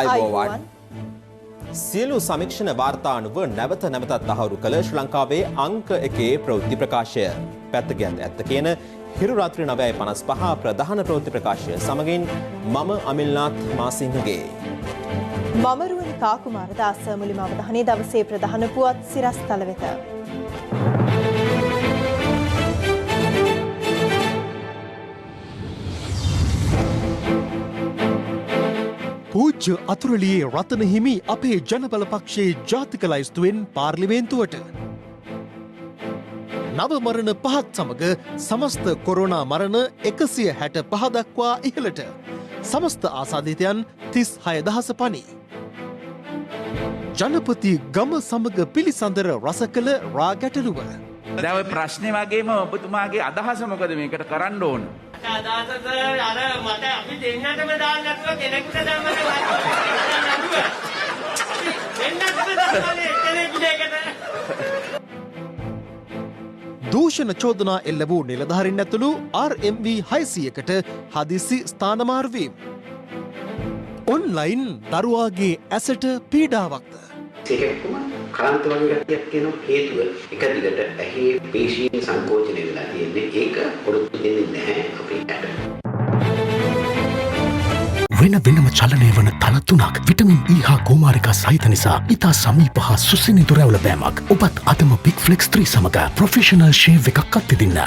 ආයුබෝවන් සියලු සමීක්ෂණ වාර්තා අනුව නැවත නැවතත් තහවුරු කළ ශ්‍රී ලංකාවේ අංක 1 ප්‍රවෘත්ති ප්‍රකාශය පැත්තකින් ඇත්ත කියන හිරු රාත්‍රී 9:55 ප්‍රධාන ප්‍රවෘත්ති ප්‍රකාශය සමගින් මම අමිල්නාත් මාසිංහගේ මම රුවනිකා කුමාරදාස මුලින්ම අවධානය දවසේ ප්‍රධාන පුවත් සිරස්තල වෙත පූජ්‍ය අතුරුලියේ රතන හිමි අපේ ජනබල පක්ෂයේ ජාතික ලයිස්තුවෙන් පාර්ලිමේන්තුවට නව මරණ 5ත් සමග සමස්ත කොරෝනා මරණ 165 දක්වා ඉහළට සමස්ත ආසාදිතයන් 36000 පනි ජනපති ගම සමග පිළිසඳර රස කළ රා ගැටලුව දැන් ඔය ප්‍රශ්නේ වගේම ඔබතුමාගේ අදහස මොකද මේකට කරන්න ඕන? අදහස අර මට අපි දෙන්නටම දාන්න නැතුව කෙනෙකුට දැම්මම දූෂණ චෝදනා එල්ල වූ නිලධාරීන් ඇතුළු RMV 600කට හදිසි ස්ථානමාර්වීම්. ඔන්ලයින් දරුවාගේ ඇසට පීඩාවක්ද? ඒකෙම කාන්ත වගේ ගැටියක් කියන හේතුව එක දිගට ඇහි පේශීන් සංකෝචනය වෙලා තියෙන්නේ. ඒක පොරොත්තු දෙන්නේ නැහැ අපිට. වෙනම චලනය වන තල තුනක් විටමින් E හා කුමාරිකා සහිත නිසා ඉතා සමීප හා සුසිනිදු රැවුල බෑමක්. ඔබත් අදම පික් ෆ්ලෙක්ස් 3 සමග ප්‍රොෆෙෂනල් ෂේව් එකක් අත්විඳින්න.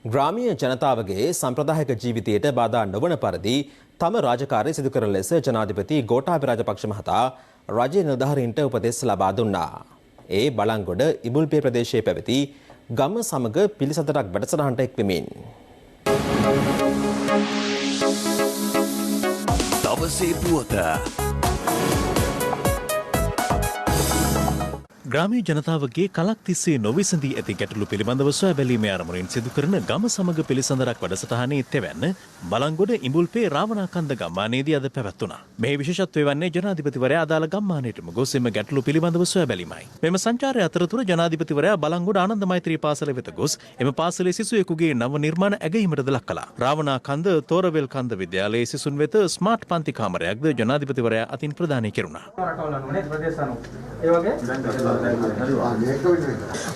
ග්‍රාමීය ජනතාවගේ සම්ප්‍රදායික ජීවිතයට බාධා නොවන පරිදි තම රාජකාරී සිදු කරන ලෙස ජනාධිපති ගෝඨාභය රාජපක්ෂ මහතා රජයේ නිලධාරීන්ට උපදෙස් ලබා දුන්නා. ඒ බලංගොඩ ඉබුල්පේ ප්‍රදේශයේ පැවති ගම සමග පිළිසඳරක් වැඩසටහනට එක්වෙමින් දවසේ පුවත ග්‍රාමීය ජනතාවගේ කලක් තිස්සේ නොවිසඳී ඇති ගැටලු පිළිබඳව සොයා බැලීමේ අරමුණින් සිදු කරන ගම සමග පිළිසඳරක් වැඩසටහනේ තෙවැන්න බලංගොඩ ඉඹුල්පේ රාවණාකන්ද ගම්මානයේදී අද පැවැත්වුණා. මේ විශේෂත්වය වන්නේ ජනාධිපතිවරයා අදාළ ගම්මානයටම ගොස් එම ගැටලු පිළිබඳව සොයා බැලීමයි. මෙම සංචාරය අතරතුර ජනාධිපතිවරයා බලංගොඩ ආනන්ද මෛත්‍රී පාසල වෙත ගොස් එම පාසලේ සිසුවෙකුගේ නව නිර්මාණ ඇගයීමටද ලක් කළා. රාවණාකන්ද තෝරවෙල් කන්ද විද්‍යාලයේ සිසුන් වෙත ස්මාර්ට් පන්ති කාමරයක්ද ජනාධිපතිවරයා අතින් ප්‍රදානය කෙරුණා.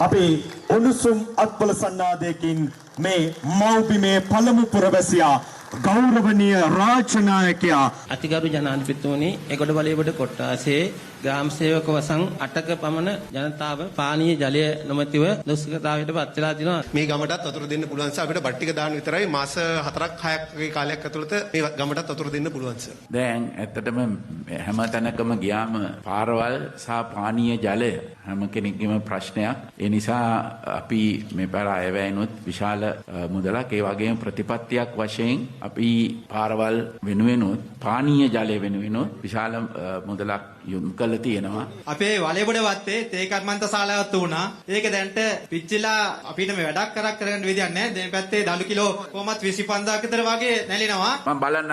අපි උණුසුම් අත්පොළ සන්නාදයකින් මේ මව්බිමේ පළමු පුරවැසියා ගෞරවනීය රාජනායකයා අතිගරු ජනාධිපතිතුමනි එගොඩ බලයේබඩ කොට්ටාසේ ග්‍රාම සේවක වසං 8ක පමණ ජනතාව පානීය ජලය නොමැතිව දුෂ්කරතාවයට පත් වෙලා තිනවා. මේ ගමටත් වතුර දෙන්න පුළුවන් සර්. අපිට බට්ටික දාන්න විතරයි මාස 4ක් 6ක් වගේ කාලයක් ඇතුළත මේ ගමටත් වතුර දෙන්න පුළුවන් සර්. දැන් ඇත්තටම හැම තැනකම ගියාම පාරවල් සහ පානීය ජලය හැම කෙනෙක්ගේම ප්‍රශ්නයක්. ඒ නිසා අපි මේ පාර අයවැයනොත් විශාල මුදලක් ඒ වගේම ප්‍රතිපත්තියක් වශයෙන් අපි පාරවල් වෙනුවෙනුත් පානීය ජලය වෙනුවෙනුත් විශාල මුදලක් යොමු කළා තියෙනවා. අපේ වලේබොඩ වත්තේ තේ කර්මන්ත ශාලාවක් තුණා. ඒක දැන්ට පිච්චිලා අපිට මේ වැඩක් කරගන්න විදියක් නැහැ. දෙන පැත්තේ දළු කිලෝ කොහමත් 25000ක් විතර වගේ නැලිනවා. මම බලන්න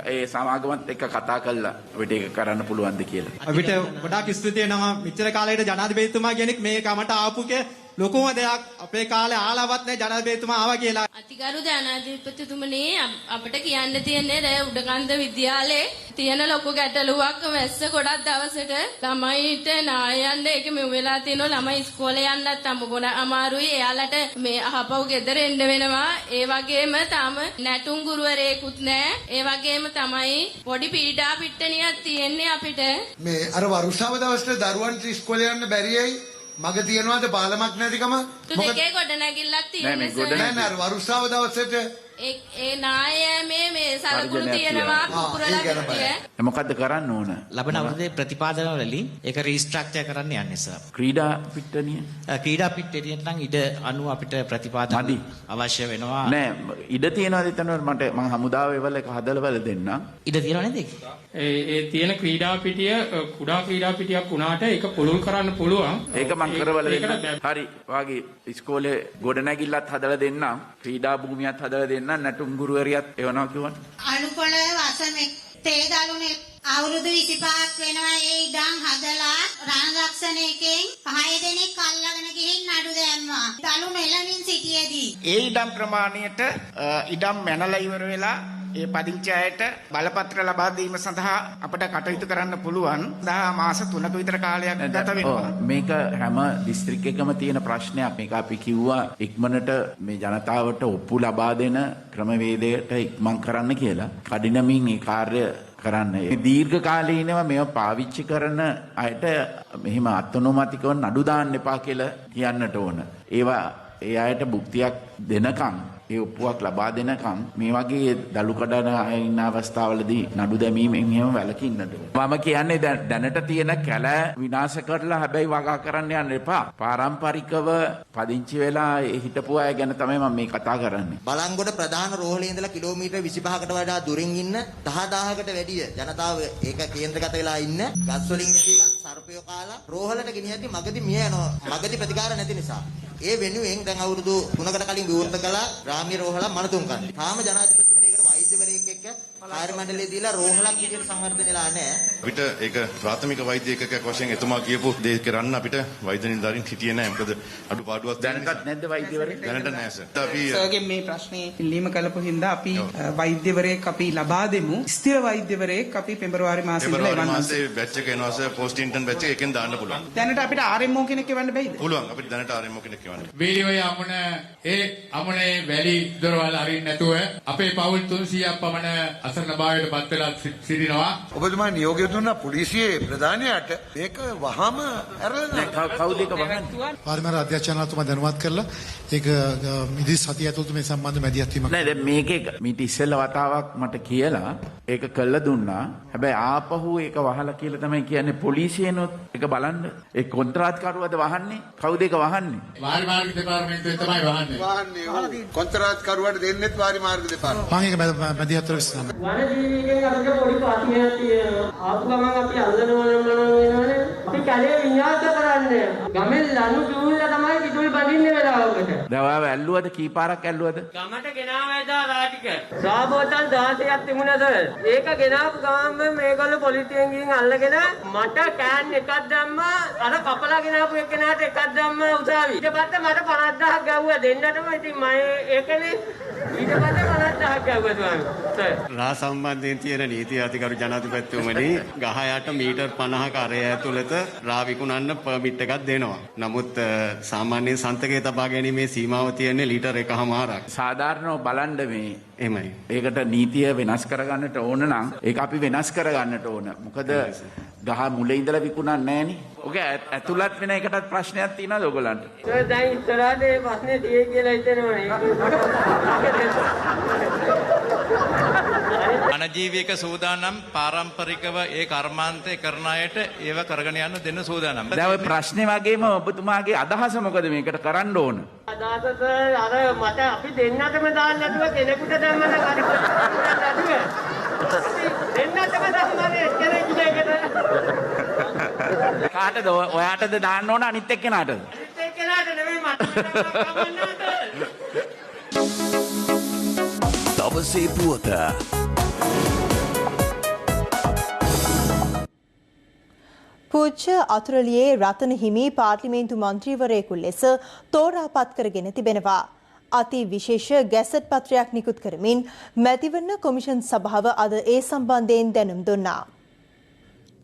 ඒ සමාගමත් එක්ක කතා කරලා අපිට ඒක කරන්න පුළුවන්ද කියලා. අපිට ගොඩාක් ස්තුති වෙනවා. මෙච්චර කාලයකට ජනාධිපතිතුමා කෙනෙක් මේ කමට ආපුකේ ලොකුම දෙයක්. අපේ කාලේ ආලවත් නැහැ ජනාධිපතිතුමා ආවා කියලා. අතිගරු ජනාධිපතිතුමනි අපිට කියන්න තියෙන්නේ දැන් උඩකන්ද විද්‍යාලයේ තියෙන ලොකු ගැටලුවක් වැස්ස ගොඩක් දවසට ළමයිට නායන්න ඒක මෙව වෙලා තියෙනවා. ළමයි ඉස්කෝලේ යන්නත් අමුගොඩ අමාරුයි. එයාලට මේ අහපව් ගෙදර එන්න වෙනවා. ඒ වගේම තාම නැටුම් ගුරුවරයෙකුත් නැහැ. ඒ වගේම තමයි පොඩි පීඩා පිට්ටනියක් තියෙන්නේ අපිට. මේ අර වරුසාව දවසට දරුවන්ට ඉස්කෝලේ යන්න බැරියයි මග තියනවාද පාලමක් නැතිකම? දෙකේ ගොඩ නැගිල්ලක් තියෙනවා. නෑ නෑ වරුසාව දවසට ඒ නායමේ මේ සලකුණු තියෙනවා කුකුරලා පිටිය. මොකද්ද කරන්න ඕන? ලබන අවුරුද්දේ ප්‍රතිපාදන වලින් ඒක රීස්ට්‍රක්චර් කරන්න යන්නේ සර්. ක්‍රීඩා පිට්ටනිය? ක්‍රීඩා පිට්ටනියට නම් ඉඩ අනුව අපිට ප්‍රතිපාදන අවශ්‍ය වෙනවා. නෑ ඉඩ තියනවාද එතන මට මම හමුදාවේ වල එක හදලා දෙන්න. ඉඩ තියනව නේද ඒක? ඒ තියෙන ක්‍රීඩා පිටිය කුඩා ක්‍රීඩා පිටියක් වුණාට ඒක පුළුල් කරන්න පුළුවන්. ඒක මම කරවල දෙන්න. හරි. වාගේ ඉස්කෝලේ ගොඩනැගිල්ලත් හදලා දෙන්නම්. ක්‍රීඩා භූමියත් හදලා දෙන්නම්. නැටුම් ගුරුවරියත් එවනවා කිව්වනේ. අනුකොළ වසමේ තේ දලුනේ අවුරුදු 25ක් වෙනවා ඒ ඉඩම් හදලා රාජරක්ෂණයකින් 5 දෙනෙක් අල්ලගෙන ගිහින් නඩු දැම්මා. දලු මෙලමින් සිටියේදී ඒ ඉඩම් ප්‍රමාණයට ඉඩම් මැනලා ඉවර වෙලා ඒ පදිංචි අයට බලපත්‍ර ලබා දීම සඳහා අපට කටයුතු කරන්න පුළුවන්. මාස 3ක විතර කාලයක් ගත වෙනවා. මේක හැම දිස්ත්‍රික් එකම තියෙන ප්‍රශ්නයක්. මේක අපි කිව්වා ඉක්මනට මේ ජනතාවට ඔප්පු ලබා දෙන ක්‍රමවේදයට ඉක්මන් කරන්න කියලා. කඩිනමින් මේ කාර්ය කරන්න. දීර්ඝ කාලීනව මේව පාවිච්චි කරන අයට මෙහිම අත්නොමතිකව නඩු දාන්න එපා කියලා කියන්නට ඕන. ඒවා ඒ අයට භුක්තියක් දෙනකම් ඒ ඔප්පුවක් ලබා දෙනකම් මේ වගේ දළු කඩන ඉන්න අවස්ථාවලදී නඩු දැමීමෙන් එහෙම වැළකින්නට ඕන. මම කියන්නේ දැනට තියෙන කැල විනාශ කරලා හැබැයි වගා කරන්න යන්න එපා. පාරම්පරිකව පදිංචි වෙලා හිටපු අය ගැන තමයි මම මේ කතා කරන්නේ. බලංගොඩ ප්‍රධාන රෝහලේ ඉඳලා කිලෝමීටර් 25කට වඩා දුරින් ඉන්න 10000කට වැඩිය ජනතාව ඒක කේන්ද්‍රගත වෙලා ඉන්න ගස් වලින් වැටිලා සර්පයෝ කාලා රෝහලට ගෙනියද්දි මගදී මිය යනවා. මගදී ප්‍රතිකාර නැති නිසා. ඒ වෙනුවෙන් දැන් අවුරුදු 3කට කලින් විවෘත කළා ග්‍රාම්‍ය රෝහල මනතුන් කන්නේ. තාම ජනාධිපතිතුමනේකට වෛද්‍යවරයෙක් එක්ක කාර්ය මණ්ඩලයේ දීලා රෝහලක් විදියට සංවර්ධනයලා නැහැ. අපිට ඒක ප්‍රාථමික වෛද්‍ය ඒකකයක් වශයෙන් එතුමා කියපු දේ කරන්න අපිට වෛද්‍ය නිලධාරීන් හිටියේ නැහැ. මොකද අඩුපාඩුවක් දැනටත් නැද්ද වෛද්‍යවරයෙක්? දැනට නැහැ සර්. අපි සර්ගෙන් මේ ප්‍රශ්නේ ඉල්ලීම කළපු හින්දා අපි වෛද්‍යවරයෙක් අපි ලබා දෙමු. ස්ථිර වෛද්‍යවරයෙක් අපි පෙබරවාරි මාසෙ ඉඳලා එවන්න. පෙබරවාරි මාසෙ බැච් එක එනවා සර්. පෝස්ට් ඉන්ටර්න් බැච් එක එකෙන් දාන්න පුළුවන්. දැනට අපිට RMO කෙනෙක් එවන්න බැයිද? පුළුවන්. අපිට දැනට RMO කෙනෙක් එවන්න. වීලිවය අමුණේ වැලි දොරවල් අරින්න නැතුව අපේ පවුල් 300ක් පමණ අසරණභාවයට පත් වෙලා සිටිනවා. ඔබතුමා නියෝගය දුන්නා පොලිසියේ ප්‍රධානියාට මේක වහම ඇරලා කවුද ඒක වහන්නේ? පාර්ලිමේන්තු අධ්‍යක්ෂණතුමා දැනුවත් කරලා ඒක ඉදිරි සතිය ඇතුළත මේ සම්බන්ධ මැදිහත් වීමක්. නෑ දැන් මේකේ මීට ඉස්සෙල්ලා වතාවක් මට කියලා ඒක කළා දුන්නා. හැබැයි ආපහු ඒක වහලා කියලා තමයි කියන්නේ පොලිසියනොත් ඒක බලන්න. ඒ කොන්ත්‍රාත්කරුවද වහන්නේ? කවුද ඒක වහන්නේ? වාරි මාර්ග දෙපාර්තමේන්තුවේ තමයි වහන්නේ. වහන්නේ කොන්ත්‍රාත්කරුවට දෙන්නෙත් වාරි මාර්ග දෙපාර්තමේන්තුව. මම ඒක මැදිහත් වෙනවා. වනජීවීන්ගෙන් අපිට පොඩි ප්‍රශ්නයක් තියෙනවා. ආපු ගමන් අපි අල්ලනවා වෙනවනේ. අපි කැලේ විඤ්ඤාත කරන්නේ. ගමෙන් ලනු කිව්ලා තමයි පිටුල් බඳින්නේ වෙලාවකට. දැන් ඔයාව ඇල්ලුවද කී පාරක් ඇල්ලුවද? ගමට ගෙනාව එදා රාටික. සාබෝතල් 16ක් තිබුණද? ඒක ගෙනාපු ගමන් මේගොල්ලෝ පොලිසියෙන් ගිහින් අල්ලගෙන මට කෑන් එකක් දැම්මා. අර කපලා ගෙනාපු එක්කෙනාට එකක් දැම්මා උසාවි. ඊට පස්සේ මට 50000ක් ගැව්වා දෙන්නටම. ඉතින් මම ඒකනේ ඊට පස්සේ 50000ක් ගැව්වා ස්වාමී. රා සම්බන්ධයෙන් තියෙන නීති අධිකරු ජනාධිපතිතුමනි ගහ යට මීටර් 50ක අරය ඇතුළත රා විකුණන්න පර්මිට් එකක් දෙනවා. නමුත් සාමාන්‍යයෙන් සන්තකයේ තබා ගැනීමේ සීමාව තියෙන්නේ ලීටර් 1.5ක්. සාධාරණව බලන්න මේ එහෙමයි. ඒකට නීතිය වෙනස් කරගන්නට ඕන නම් ඒක අපි වෙනස් කරගන්නට ඕන. මොකද ගහ මුලින් ඉඳලා විකුණන්නේ නැහනේ. ඔක ඇතුළත් වෙන එකටත් ප්‍රශ්නයක් තියෙනවද ඔයගලන්ට? දැන් ඉස්සරහට මේ ප්‍රශ්නේ තියෙයි කියලා හිතනවනේ. වනජීවියක සූදානම් පාරම්පරිකව ඒ කර්මාන්තය කරන අයට ඒව කරගෙන යන්න දෙන්න සූදානම්. දැන් ඔය ප්‍රශ්නේ වගේම ඔබතුමාගේ අදහස මොකද මේකට කරන්න ඕන? අදහස අර මට අපි දෙන්නටම දාන්න නැතුව කෙනෙකුට දැම්මම හරි නැතුව. දෙන්නටම දාන්නේ කෙනෙක් දෙකට. කාටද ඔයාටද දාන්න ඕන අනිත් එක්කෙනාටද? අනිත් එක්කෙනාට නෙමෙයි මට කමන්නට. දවසේ පුවත. පූජ්‍ය අතුරලියේ රතන හිමි පාර්ලිමේන්තු මන්ත්‍රීවරයෙකු ලෙස තෝරාපත් කරගෙන තිබෙනවා. අති විශේෂ ගැසට් පත්‍රයක් නිකුත් කරමින් මැතිවරණ කොමිෂන් සභාව අද ඒ සම්බන්ධයෙන් දැනුම් දුන්නා.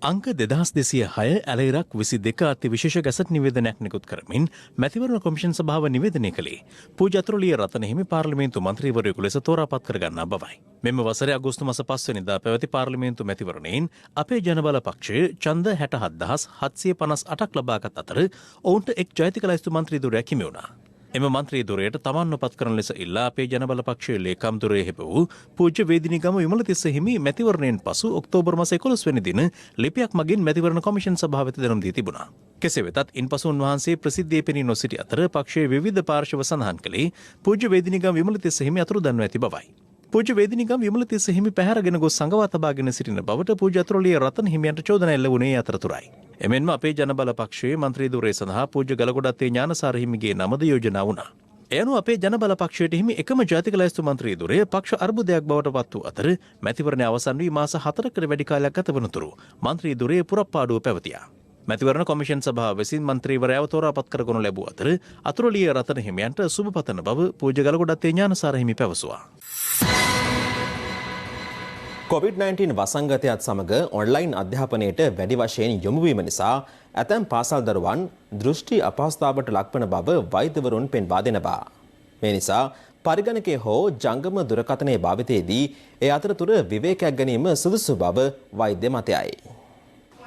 අංක 2206 ඇලයිරක් 22 අති විශේෂ ගැසට් නිවේදනයක් නිකුත් කරමින් මැතිවරණ කොමිෂන් සභාව නිවේදනය කළේ පූජ්‍ය අතුරුලිය රතන හිමි පාර්ලිමේන්තු මන්ත්‍රීවරයෙකු ලෙස තෝරාපත් කරගන්නා බවයි. මෙම වසරේ අගෝස්තු මාස 5 වෙනිදා පැවති පාර්ලිමේන්තු මැතිවරණයෙන් අපේ ජනබල පක්ෂය ඡන්ද 67758ක් ලබාගත් අතර ඔවුන්ට එක් ජාතික ලයිස්තු මන්ත්‍රීවරයෙක් හිමි වුණා. එම මන්ත්‍රීවරයාට තමන්ව පත් කරන ලෙස ඉල්ලා අපේ ජනබල පක්ෂයේ ලේකම්වරයෙහි හිපවූ පූජ්‍ය වේදිනිගම විමලතිස්ස හිමි මැතිවරණයෙන් පසු ඔක්තෝබර් මාස 11 වෙනි දින ලිපියක් මගින් මැතිවරණ කොමිෂන් සභාව වෙත දැනුම් දී තිබුණා. කෙසේ වෙතත් ඉන්පසු උන්වහන්සේ ප්‍රසිද්ධියේ පෙනී නොසිටි අතර පක්ෂයේ විවිධ පාර්ශව සඳහන් කළේ පූජ්‍ය වේදිනිගම විමලතිස්ස හිමි අතුරුදන්ව ඇති බවයි. පූජ්‍ය වේදිනිගම විමලතිස්ස හිමි පැහැරගෙන ගොස් සංගවා තබාගෙන සිටින බවට පූජ්‍ය අතුරුලිය රතන හිමියන්ට චෝදනා එල්ල වුණේ අතරතුරයි. එමෙන්ම අපේ ජනබල පක්ෂයේ මන්ත්‍රී ධුරය සඳහා පූජ්‍ය ගලගොඩත්තේ ඥානසාර හිමිගේ නමද යෝජනා වුණා. එයනුව අපේ ජනබල පක්ෂයට හිමි එකම ජාතික ලයිස්තු මන්ත්‍රී ධුරය පක්ෂ අර්බුදයක් බවට පත් වූ අතර මැතිවරණය අවසන් වී මාස 4කට වැඩි කාලයක් ගත වනතුරු මන්ත්‍රී ධුරය පුරප්පාඩුව පැවතියා. මැතිවරණ කොමිෂන් සභාව විසින් මන්ත්‍රීවරයාව තෝරාපත් කරගනු ලැබූ අතර අතුරුලිය රතන හිමියන්ට සුබ පතන බව පූජ්‍ය ගලගොඩත්තේ ඥානසාර හිමි පැවසුවා. COVID-19 වසංගතයත් සමග ඔන්ලයින් අධ්‍යාපනයට වැඩි වශයෙන් යොමු වීම නිසා ඇතැම් පාසල් දරුවන් දෘෂ්ටි අපහසුතාවට ලක්වන බව වෛද්‍යවරුන් පෙන්වා දෙනවා. මේ නිසා පරිගණකයේ හෝ ජංගම දුරකථනයේ භාවිතයේදී ඒ අතරතුර විවේකයක් ගැනීම සුදුසු බව වෛද්‍ය මතයයි.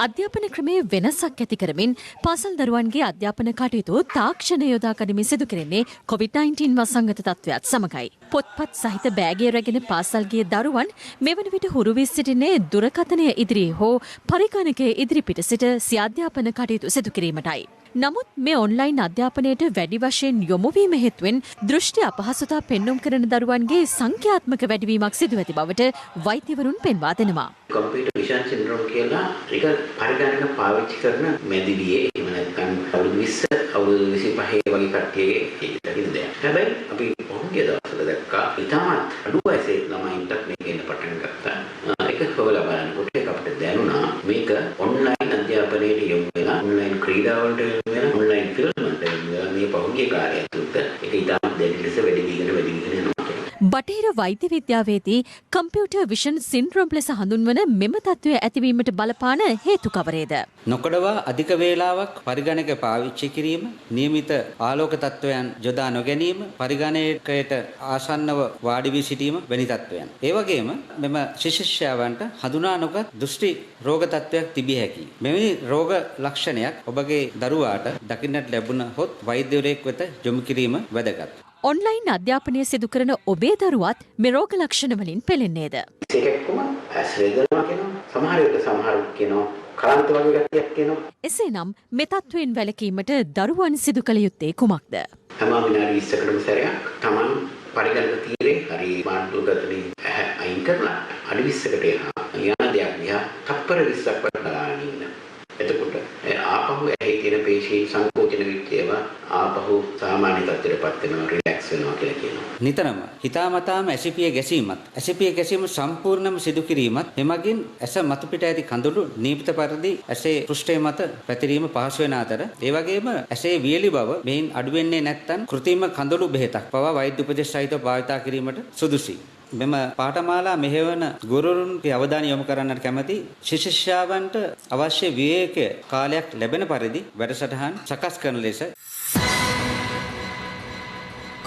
අධ්‍යාපන ක්‍රමයේ වෙනසක් ඇති කරමින් පාසල් දරුවන්ගේ අධ්‍යාපන කටයුතු තාක්ෂණය යොදා ගනිමින් සිදු කෙරෙන්නේ COVID-19 වසංගත තත්ත්වයක් සමගයි. පොත්පත් සහිත බෑගය රැගෙන පාසල් ගිය දරුවන් මෙවන විට හුරු වී සිටින්නේ දුරකථනය ඉදිරියේ හෝ පරිගණකයේ ඉදිරිපිට සිට සිය අධ්‍යාපන කටයුතු සිදු කිරීමටයි. නමුත් මේ ඔන්ලයින් අධ්‍යාපනයට වැඩි වශයෙන් යොමු වීම හේතුවෙන් දෘෂ්ටි අපහසුතා පෙන්නුම් කරන දරුවන්ගේ සංඛ්‍යාත්මක වැඩිවීමක් සිදු ඇති බවට වෛද්‍යවරුන් පෙන්වා දෙනවා. කම්පියුටර් විෂන් සින්ඩ්‍රෝම් කියලා එක පරිගණක පාවිච්චි කරන මැදිවියේ එහෙම නැත්නම් අවුරුදු 20 අවුරුදු 25 වගේ කට්ටියගේ ඒකට දෙයක්. හැබැයි අපි පහුගිය දවස්වල දැක්කා ඉතාමත් අඩු වයසේ ළමයින්ට මේක එන්න පටන් ගත්තා. ඒක හොයලා බලනකොට ඒක අපිට දැනුණා මේක ඔන්ලයින් අධ්‍යාපනයට යොමු වෙලා ඔන්ලයින් ක්‍රීඩා වලට යොමු වෙලා ඔන්ලයින් ෆිල්ම් වලට යොමු වෙලා මේ පහුගිය කාලය තුළ ඒක ඉතාමත් දැඩි ලෙස වැඩි වීගෙන යනවා. බටහිර වෛද්‍ය විද්‍යාවේදී කම්පියුටර් විෂන් සින්ඩ්‍රෝම් ලෙස හඳුන්වන මෙම තත්ත්වය ඇතිවීමට බලපාන හේතු කවරේද? නොකඩවා අධික වේලාවක් පරිගණක පාවිච්චි කිරීම, නියමිත ආලෝක තත්ත්වයන් යොදා නොගැනීම, පරිගණකයට ආසන්නව වාඩි වී සිටීම වැනි තත්ත්වයන්. ඒ වගේම මෙම ශිෂ්‍යයන්ට හඳුනා නොගත් දෘෂ්ටි රෝග තත්ත්වයක් තිබිය හැකියි. මෙවැනි රෝග ලක්ෂණයක් ඔබගේ දරුවාට දකින්නට ලැබුණහොත් වෛද්‍යවරයෙක් වෙත යොමු කිරීම වැදගත්. ඔන්ලයින් අධ්‍යාපනය සිදු කරන ඔබේ දරුවත් මේ රෝග ලක්ෂණ වලින් පෙළෙන්නේද? ඒකෙක්ම ඇස් රෙදෙනවා කියනවා. සමහර විට සමහරු කියනවා කලන්ත වගේ ගැටියක් කියනවා. එසේනම් මේ තත්ත්වයෙන් වැළකීමට දරුවන් සිදු කළ යුත්තේ කුමක්ද? හැම විනාඩි 20කටම සැරයක් Taman පරිගණක තීරේ හරි ස්මාර්ට් දුරකථනයෙන් අයින් කරලා අඩි 20කට යන දෙයක් දිහා තප්පර 20ක් වත් බලන්න ඉන්න. එතකොට ආපහු ඇහි තියෙන පේශී සංකෝචන විච්ඡේව ආපහු සාමාන්‍ය තත්ත්වයටපත් වෙනවා, රිලැක්ස් වෙනවා කියලා කියනවා. නිතරම හිතාමතාම ඇසිපිය ගැසීමත්, ඇසිපිය ගැසීම සම්පූර්ණයෙන්ම සිදු කිරීමත්, එමගින් ඇස මතු පිට ඇති කඳුළු නියමිත පරිදි ඇසේ පෘෂ්ඨය මත පැතිරීම පහසු වෙන අතර, ඒ වගේම ඇසේ වියලි බව මෙයින් අඩු වෙන්නේ නැත්නම් කෘත්‍රිම කඳුළු බෙහෙතක් පවා වෛද්‍ය උපදෙස් සහිතව භාවිතා කිරීමට සුදුසුයි. මෙම පාඨමාලා මෙහෙවන ගුරුවරුන්ගේ අවධානය යොමු කරන්නට කැමැති ශිෂ්‍යයන්ට අවශ්‍ය විවේක කාලයක් ලැබෙන පරිදි වැඩසටහන් සකස් කරන ලෙස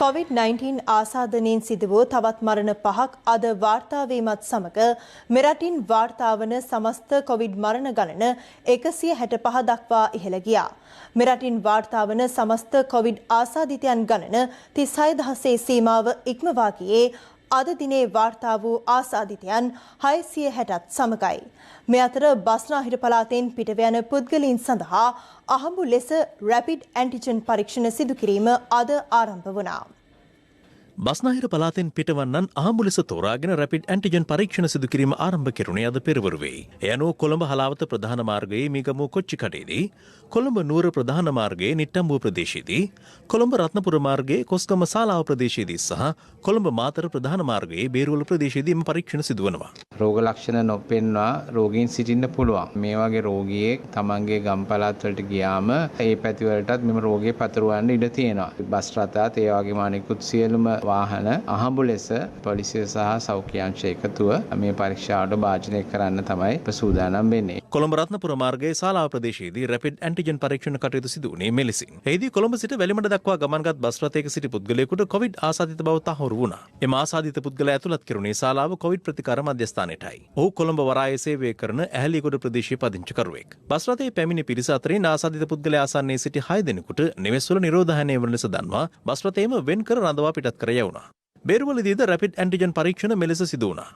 COVID-19 ආසාදනයෙන් සිදු වූ තවත් මරණ 5ක් අද වාර්තා වීමත් සමග මෙරටින් වාර්තා වන සමස්ත COVID මරණ ගණන 165 දක්වා ඉහළ ගියා. මෙරටින් වාර්තා වන සමස්ත COVID ආසාදිතයන් ගණන 36000 සීමාව ඉක්මවා ගියේ අද දිනේ වාර්තා වූ ආසාදිතයන් 660ත් සමගයි. මේ අතර බස්නාහිර පළාතෙන් පිටව යන පුද්ගලයන් සඳහා අහඹු ලෙස රැපිඩ් ඇන්ටිජන් පරීක්ෂණ සිදු කිරීම අද ආරම්භ වුණා. බස්නාහිර පළාතෙන් පිටවන්නන් අහඹු ලෙස තෝරාගෙන රැපිඩ් ඇන්ටිජන් පරීක්ෂණ සිදු කිරීම ආරම්භ කෙරුණේ අද පෙරවරු වෙයි. එය අනුව කොළඹ හලාවත ප්‍රධාන මාර්ගයේ මීගමුව කොච්චිකඩේදී, කොළඹ නුවර ප්‍රධාන මාර්ගයේ නිට්ටම්බුව ප්‍රදේශයේදී, කොළඹ රත්නපුර මාර්ගයේ කොස්ගම ශාලාව ප්‍රදේශයේදී සහ කොළඹ මාතර ප්‍රධාන මාර්ගයේ බේරුවල ප්‍රදේශයේදී මේ පරීක්ෂණ සිදුවනවා. රෝග ලක්ෂණ නොපෙන්වා රෝගීන් සිටින්න පුළුවන්. මේ වගේ රෝගියෙක් තමන්ගේ ගම් පළාත් වලට ගියාම ඒ පැතිවලටත් මෙම රෝගේ පතුරවන්න ඉඩ තියෙනවා. බස් රථات ඒ වගේම අනිකුත් සියලුම වාහන අහඹු ලෙස පොලිසිය සහ සෞඛ්‍ය අංශ එකතුව මේ පරීක්ෂාවට භාජනය කරන්න තමයි සූදානම් වෙන්නේ. කොළඹ රත්නපුර මාර්ගයේ ශාලාව ප්‍රදේශයේදී රැපිඩ් ඇන්ටිජන් පරීක්ෂණ කටයුතු සිදු වුණේ මෙලෙසින්. එහිදී කොළඹ සිට වැලිමඩ දක්වා ගමන්ගත් බස් රථයක සිටි පුද්ගලයෙකුට කොවිඩ් ආසාදිත බව තහවුරු වුණා. එම ආසාදිත පුද්ගලයා ඇතුළත් කෙරුණේ ශාලාව කොවිඩ් ප්‍රතිකාර මධ්‍යස්ථානයටයි. ඔහු කොළඹ වරායේ සේවය කරන ඇහැලියගොඩ ප්‍රදේශයේ පදිංචිකරුවෙක්. බස් රථයේ පැමිණි පිරිස අතරින් ආසාදිත පුද්ගලයා ආසන්නයේ සිටි 6 දෙනෙකුට නිවෙස්වල නිරෝධායනය වන ලෙස දන්වා බස් රථයේම වෙන් කර රඳවා පිටත් කර යවුණා. බේරුවලදීද රැපිඩ් ඇන්ටිජන් පරීක්ෂණ මෙලෙස සිදු වුණා.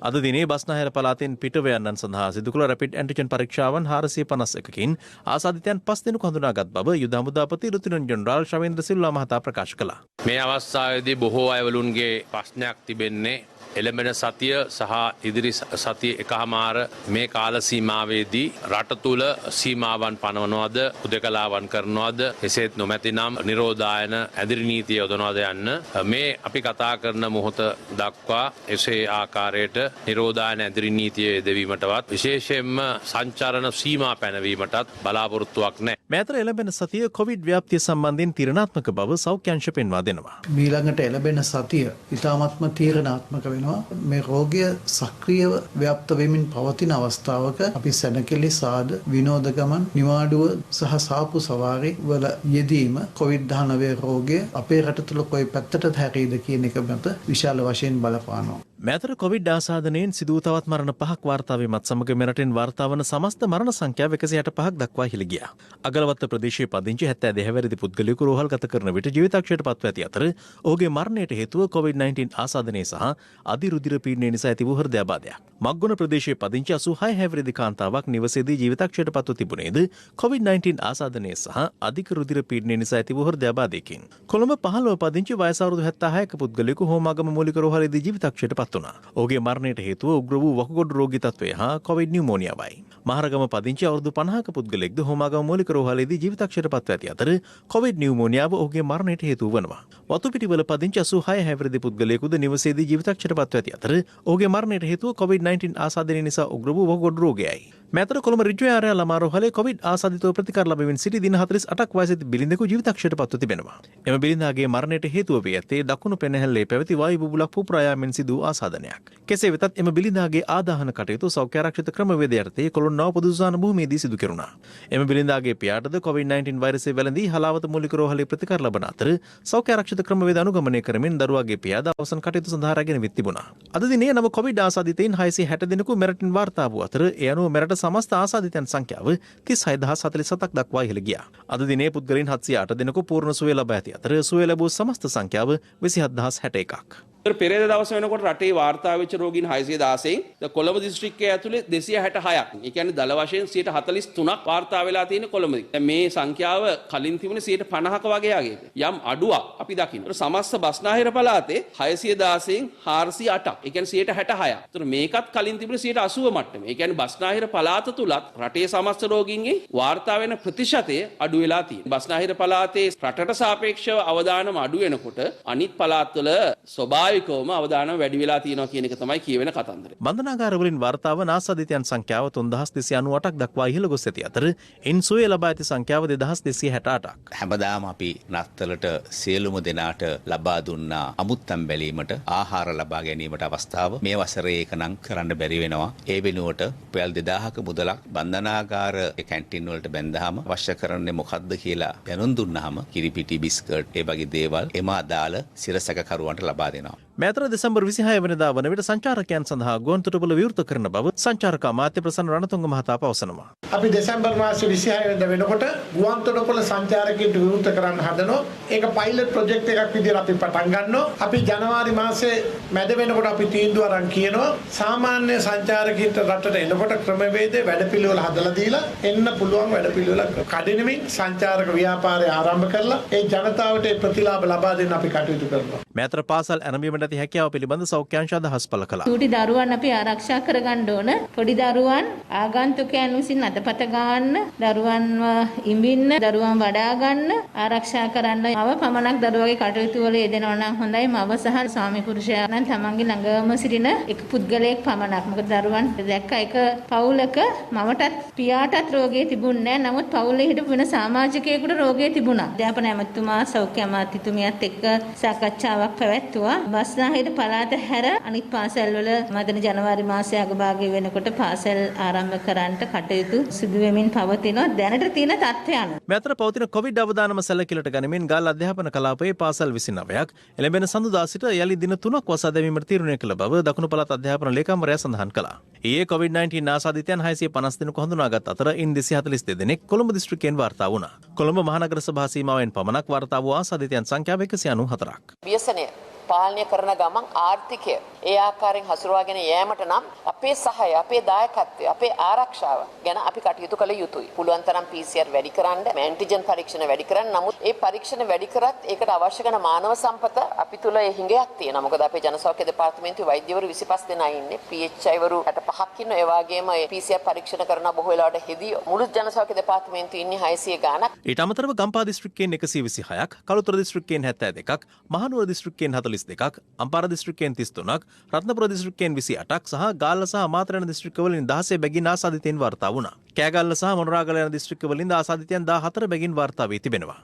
අද දිනේ බස්නාහිර පළාතෙන් පිටව යන්නන් සඳහා සිදු කළ රැපිඩ් ඇන්ටිජන් පරීක්ෂාවන් 451කින් ආසාදිතයන් 5 දෙනෙකු හඳුනාගත් බව යුද හමුදාපති ලෙෆ්ටිනන්ට් ජෙනරාල් ශවේන්ද්‍ර සිල්වා මහතා ප්‍රකාශ කළා. මේ අවස්ථාවේදී බොහෝ අයවලුන්ගේ ප්‍රශ්නයක් තිබෙන්නේ එළඹෙන සතිය සහ ඉදිරි සතිය එකහමාර මේ කාල සීමාවේදී රට තුල සීමාවන් පනවනවද, උදකලාවන් කරනවද, එසේත් නොමැතිනම් නිරෝධායන ඇදිරි නීතිය යොදනවද යන්න මේ අපි කතා කරන මොහොත දක්වා එසේ ආකාරයට නිරෝධායන ඇදිරි නීතිය යෙදවීමටවත් විශේෂයෙන්ම සංචාරන සීමා පැනවීමටත් බලාපොරොත්තුවක් නැහැ. මේතර එළඹෙන සතිය කොවිඩ් ව්‍යාප්තිය සම්බන්ධයෙන් තීරණාත්මක බව සෞඛ්‍ය අංශ පෙන්වා දෙනවා. මීළඟට එළඹෙන සතිය ඉතාමත්ම තීරණාත්මක වෙනවා. වෙනවා. මේ රෝගය සක්‍රියව ව්‍යාප්ත වෙමින් පවතින අවස්ථාවක අපි සැනකෙළි සාද විනෝද ගමන් නිවාඩුව සහ සාපු සවාරි වල යෙදීම COVID-19 රෝගය අපේ රට තුළ කොයි පැත්තටද හැරෙයිද කියන එක මත විශාල වශයෙන් බලපානවා. මෙතර කොවිඩ් ආසාදනයෙන් සිදු තවත් මරණ 5ක් වාර්තා වීමත් සමග මෙරටින් වාර්තා වන සමස්ත මරණ සංඛ්‍යාව 165ක් දක්වා ඉහළ ගියා. අගලවත්ත ප්‍රදේශයේ පදිංචි 72 වැරදි පුද්ගලයෙකු රෝහල්ගත කරන විට ජීවිතක්ෂයට පත්ව ඇති අතර ඔහුගේ මරණයට හේතුව COVID-19 ආසාදනය සහ අධිරුධිර පීඩනය නිසා ඇති වූ හෘදයාබාධයක්. මග්ගුණ ප්‍රදේශයේ පදිංචි 86 හැවිරිදි කාන්තාවක් නිවසේදී ජීවිතක්ෂයට පත්ව තිබුණේද COVID-19 ආසාදනය සහ අධික රුධිර පීඩනය නිසා ඇති වූ හෘදයාබාධයකින්. කොළඹ 15 පදිංචි වයස අවුරුදු 76ක පුද්ගලයෙකු හෝමාගම මූලික රෝහලේදී ජීවිතක්ෂයට පත් වුණා. ඔහුගේ මරණයට හේතුව උග්‍ර වූ වකුගඩු රෝගී තත්ත්වය හා කොවිඩ් නියුමෝනියාවයි. මහරගම පදිංචි අවුරුදු 50ක පුද්ගලයෙක්ද හෝමාගම මූලික රෝහලේදී ජීවිතක්ෂයට පත්ව ඇති අතර කොවිඩ් නියුමෝනියාව ඔහුගේ මරණයට හේතු වනවා. වතුපිටිවල පදිංචි 86 හැවිරිදි පුද්ගලයෙකුද නිවසේදී ජීවිතක්ෂයට පත්ව ඇති අතර ඔහුගේ මරණයට හේතුව COVID-19 ආසාදනය නිසා උග්‍ර වූ වකුගඩු රෝගයයි. මෙතර කොළඹ ඍජු ආරය ළමා රෝහලේ කොවිඩ් ආසාදිතව ප්‍රතිකාර ලැබෙමින් සිටි දින 48ක් වයසති බිරිඳෙකු ජීවිතක්ෂයට පත්ව තිබෙනවා. එම බිරිඳාගේ මරණයට හේතුව වී ඇත්තේ දකුණු පෙනහැල්ලේ පැවති වායු බුබුලක් පුපුරා යාමෙන් සිදු වූ ආසාදනයක්. කෙසේ වෙතත් එම බිරිඳාගේ ආදාහන කටයුතු සෞඛ්‍ය ආරක්ෂිත ක්‍රමවේද යටතේ කොළොන් නව පොදුසාන භූමියේදී සිදු කෙරුණා. එම බිරිඳාගේ පියාටද COVID-19 වෛරසය වැළඳී හලාවත මූලික රෝහලේ ප්‍රතිකාර ලබන අතර සෞඛ්‍ය ආරක්ෂිත ක්‍රමවේද අනුගමනය කරමින් දරුවාගේ පියාද අවසන් කටයුතු සඳහා රැගෙන විත් තිබුණා. අද දිනේ නම කොවිඩ් ආසාදිතයින් 660 දෙනෙකු මෙරටින් වාර්තා වූ අතර ඒ අනුව මෙරට සමස්ත ආසාදිතයන් සංඛ්‍යාව 36047ක් දක්වා ඉහළ ගියා. අද දිනේ පුද්ගලයන් 708 දෙනෙකු පූර්ණ සුවය ලබා ඇති අතර සුවය ලැබූ සමස්ත සංඛ්‍යාව 27061ක්. පෙරේද දවස වෙනකොට රටේ වාර්තා වෙච්ච රෝගීන් 616න් කොළඹ දිස්ත්‍රික්කයේ ඇතුලේ 266ක්. ඒ කියන්නේ දල වශයෙන් 143ක් වාර්තා වෙලා තියෙන කොළඹදී. දැන් මේ සංඛ්‍යාව කලින් තිබුණේ 150ක වගේ ආගේ. යම් අඩුවක් අපි දකින්න. සමස්ත බස්නාහිර පළාතේ 616න් 408ක්. ඒ කියන්නේ 166ක්. ඒතර මේකත් කලින් තිබුණේ 180 මට්ටමේ. ඒ කියන්නේ බස්නාහිර පළාත තුලත් රටේ සමස්ත රෝගීන්ගේ වාර්තා වෙන ප්‍රතිශතය අඩු වෙලා තියෙනවා. බස්නාහිර පළාතේ රටට සාපේක්ෂව අවදානම අඩු වෙනකොට අනිත් පළාත්වල ස්වභාවිකවම අවදානම වැඩි වෙලා තියෙනවා කියන එක තමයි කියවෙන කතන්දරය. බන්ධනාගාරවලින් වාර්තා වන ආසාදිතයන් සංඛ්‍යාව 3298ක් දක්වා ඉහළ ගොස් ඇති අතර ඉන් සුවය ලබා ඇති සංඛ්‍යාව 2268ක්. හැමදාම අපි නත්තලට සියලුම දෙනාට ලබා දුන්නා අමුත්තම් බැලීමට ආහාර ලබා ගැනීමට අවස්ථාව මේ වසරේ ඒක නම් කරන්න බැරි වෙනවා. ඒ වෙනුවට රුපියල් 2000ක මුදලක් බන්ධනාගාර කැන්ටින් වලට බැඳහම අවශ්‍ය කරන්නේ මොකද්ද කියලා දැනුම් දුන්නාම කිරිපිටි බිස්කට් ඒ වගේ දේවල් එම අදාළ සිරසකකරුවන්ට ලබා දෙනවා. මෙතර දෙසැම්බර් 26 වෙනිදා වන විට සංචාරකයන් සඳහා ගුවන්තොටුපළ විවෘත කරන බව සංචාරක අමාත්‍ය ප්‍රසන්න රණතුංග මහතා පවසනවා. අපි දෙසැම්බර් මාසේ 26 වෙනිදා වෙනකොට ගුවන්තොටුපළ සංචාරකයන්ට විවෘත කරන්න හදනවා. ඒක පයිලට් ප්‍රොජෙක්ට් එකක් විදිහට අපි පටන් ගන්නවා. අපි ජනවාරි මාසේ මැද වෙනකොට අපි තීන්දුව අරන් කියනවා සාමාන්‍ය සංචාරකයන්ට රටට එනකොට ක්‍රමවේදයේ වැඩපිළිවෙල හදලා දීලා එන්න පුළුවන් වැඩපිළිවෙල කඩිනමින් සංචාරක ව්‍යාපාරය ආරම්භ කරලා ඒ ජනතාවට ප්‍රතිලාභ ලබා දෙන්න අපි කටයුතු කරනවා. මෙතර පාසල් ඇරඹීමට ඇති හැකියාව පිළිබඳ සෞඛ්‍ය අංශ අදහස් පළ කළා. චූටි දරුවන් අපි ආරක්ෂා කරගන්න ඕන. පොඩි දරුවන් ආගන්තුකයන් විසින් අතපත ගන්න, දරුවන්ව ඉඹින්න, දරුවන් වඩා ගන්න, ආරක්ෂා කරන්න මව පමණක් දරුවගේ කටයුතු වල යෙදෙනවා නම් හොඳයි. මව සහ ස්වාමි පුරුෂයා නම් තමන්ගේ ළඟම සිටින එක පුද්ගලයෙක් පමණක්. මොකද දරුවන් දැක්ක එක පවුලක මවටත් පියාටත් රෝගය තිබුණේ නැහැ. නමුත් පවුලේ හිටපු වෙන සමාජිකයෙකුට රෝගය තිබුණා. අධ්‍යාපන ඇමතුමා සෞඛ්‍ය අමාත්‍යතුමියත් එක්ක සාකච්ඡාවක් පැවැත්තුවා. බස්නාහිර පළාත හැර අනිත් පාසල්වල මදන ජනවාරි මාසයේ අගභාගය වෙනකොට පාසල් ආරම්භ කරන්නට කටයුතු සිදු වෙමින් පවතිනවා. දැනට තියෙන තත්ත්වය අනුව. මෙතර පවතින කොවිඩ් අවදානම සැලකිලට ගනිමින් ගාල් අධ්‍යාපන කලාපයේ පාසල් 29ක් එළඹෙන සඳුදා සිට යලි දින 3ක් වසා දැමීමට තීරණය කළ බව දකුණු පළාත් අධ්‍යාපන ලේකම්වරයා සඳහන් කළා. ඊයේ COVID-19 ආසාදිතයන් 650 දෙනෙකු හඳුනාගත් අතර ඉන් 242 දෙනෙක් කොළඹ දිස්ත්‍රික්කයෙන් වාර්තා වුණා. කොළඹ මහනගර සභා සීමාවෙන් පමණක් වාර්තා වූ ආසාදිතයන් සංඛ්‍යාව 194ක්. ව්‍යසනය පාලනය කරන ගමන් ආර්ථිකය ඒ ආකාරයෙන් හසුරුවාගෙන යෑමට නම් අපේ සහාය, අපේ දායකත්වය, අපේ ආරක්ෂාව ගැන අපි කටයුතු කළ යුතුයි. පුළුවන් තරම් PCR වැඩි කරන්න, ඇන්ටිජන් පරීක්ෂණ වැඩි කරන්න. නමුත් ඒ පරීක්ෂණ වැඩි කරත් ඒකට අවශ්‍ය කරන මානව සම්පත අපි තුල ඒ හිඟයක් තියෙනවා. මොකද අපේ ජනසෞඛ්‍ය දෙපාර්තමේන්තුවේ වෛද්‍යවරු 25 දෙනා ඉන්නේ. PHI වරු 65ක් ඉන්නවා. ඒ වගේම PCR පරීක්ෂණ කරන බොහෝ වෙලාවට හෙදී මුළු ජනසෞඛ්‍ය දෙපාර්තමේන්තුවේ ඉන්නේ 600 ගාණක්. ඊට අමතරව ගම්පහ දිස්ත්‍රික්කයෙන් 126ක්, කළුතර දිස්ත්‍රික්කයෙන් 72ක්, මහනුවර දිස්ත්‍රික්කයෙන් 42ක්, අම්පාර දිස්ත්‍රික්කයෙන් 33ක්, රත්නපුර දිස්ත්‍රික්කයෙන් 28ක් සහ ගාල්ල සහ මාතර යන දිස්ත්‍රික්කවලින් 16 බැගින් ආසාදිතයන් වාර්තා වුණා. කෑගල්ල සහ මොනරාගල යන දිස්ත්‍රික්කවලින් ආසාදිතයන් 14 බැගින් වාර්තා වී තිබෙනවා.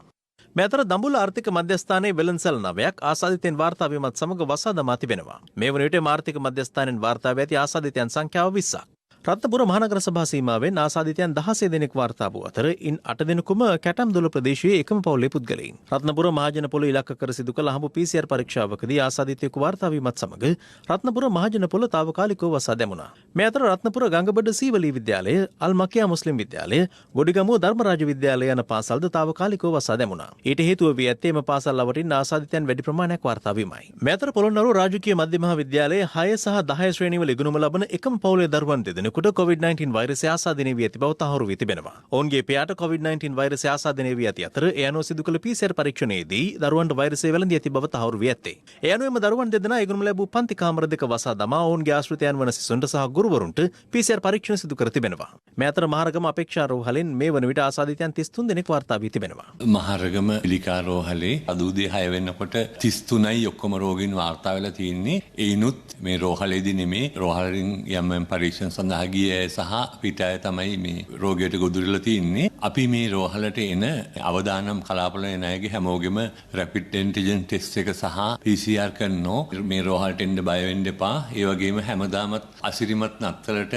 මේ අතර දඹුල්ල ආර්ථික මධ්‍යස්ථානයේ වෙළඳසැල් 9ක් ආසාදිතයන් වාර්තා වීමත් සමග වසා දමා තිබෙනවා. මේ වන විට ආර්ථික මධ්‍යස්ථානයෙන් වාර්තා වී ඇති ආසාදිතයන් සංඛ්‍යාව 20ක්. රත්නපුර මහනගර සභා සීමාවෙන් ආසාදිතයන් 16 දෙනෙක් වාර්තා වූ අතර ඉන් 8 දෙනෙකුම කැටම්දොල ප්‍රදේශයේ එකම පවුලේ පුද්ගලයින්. රත්නපුර මහජන පොළ ඉලක්ක කර සිදු කළ හඹු PCR පරීක්ෂාවකදී ආසාදිතයෙකු වාර්තා වීමත් සමග රත්නපුර මහජන පොළ తాවකාලිකව වසා දැමුණා. මේ අතර රත්නපුර ගංගබඩ සීවලී විද්‍යාලය, අල් මකියා මුස්ලිම් විද්‍යාලය, ගොඩිගමුව ධර්මරාජ විද්‍යාලය යන පාසල්ද తాවකාලිකව වසා දැමුණා. ඊට හේතුව වී ඇත්තේ එම පාසල් අවටින් ආසාදිතයන් වැඩි ප්‍රමාණයක් වාර්තා වීමයි. මේ අතර පොළොන්නරුව රාජකීය මධ්‍ය මහා විද්‍යාලයේ 6 සහ 10 ශ්‍රේණිවල ඉගෙනුම ලබන එකම පවුලේ දරුවන් දෙදෙනෙකුට COVID-19 වෛරසය ආසාදනය වී ඇති බව තහවුරු වී තිබෙනවා. ඔවුන්ගේ පියාට COVID-19 වෛරසය ආසාදනය වී ඇති අතර ඒ අනුව සිදු කළ PCR පරීක්ෂණයේදී දරුවන්ට වෛරසය වැළඳී ඇති බව තහවුරු වී ඇත්තේ. ඒ අනුව එම දරුවන් දෙදෙනා ඉගෙනුම ලැබූ පන්ති කාමර දෙක වසා දමා ඔවුන්ගේ ආශ්‍රිතයන් වන සිසුන්ට සහ ගුරුවරුන්ට PCR පරීක්ෂණ සිදු කර තිබෙනවා. මේ අතර මහරගම අපේක්ෂා රෝහලෙන් මේ වන විට ආසාදිතයන් 33 දෙනෙක් වාර්තා වී තිබෙනවා. මහරගම පිළිකා රෝහලේ අද උදේ 6 වෙනකොට 33යි ඔක්කොම රෝගීන් වාර්තා වෙලා තියෙන්නේ. ඒනුත් මේ රෝහලේදී නෙමේ රෝහලින් යම් පරීක්ෂණ සඳහා ගියේ සහ පිට අය තමයි මේ රෝගයට ගොදුරලා තියෙන්නේ. අපි මේ රෝහලට එන අවදානම් කලාපවල එන අයගේ හැමෝගෙම රැපිඩ් ඇන්ටිජන් ටෙස්ට් එක සහ PCR කරනෝ. මේ රෝහලට එන්න බය වෙන්න එපා. ඒ වගේම හැමදාමත් අසිරිමත් නත්තලට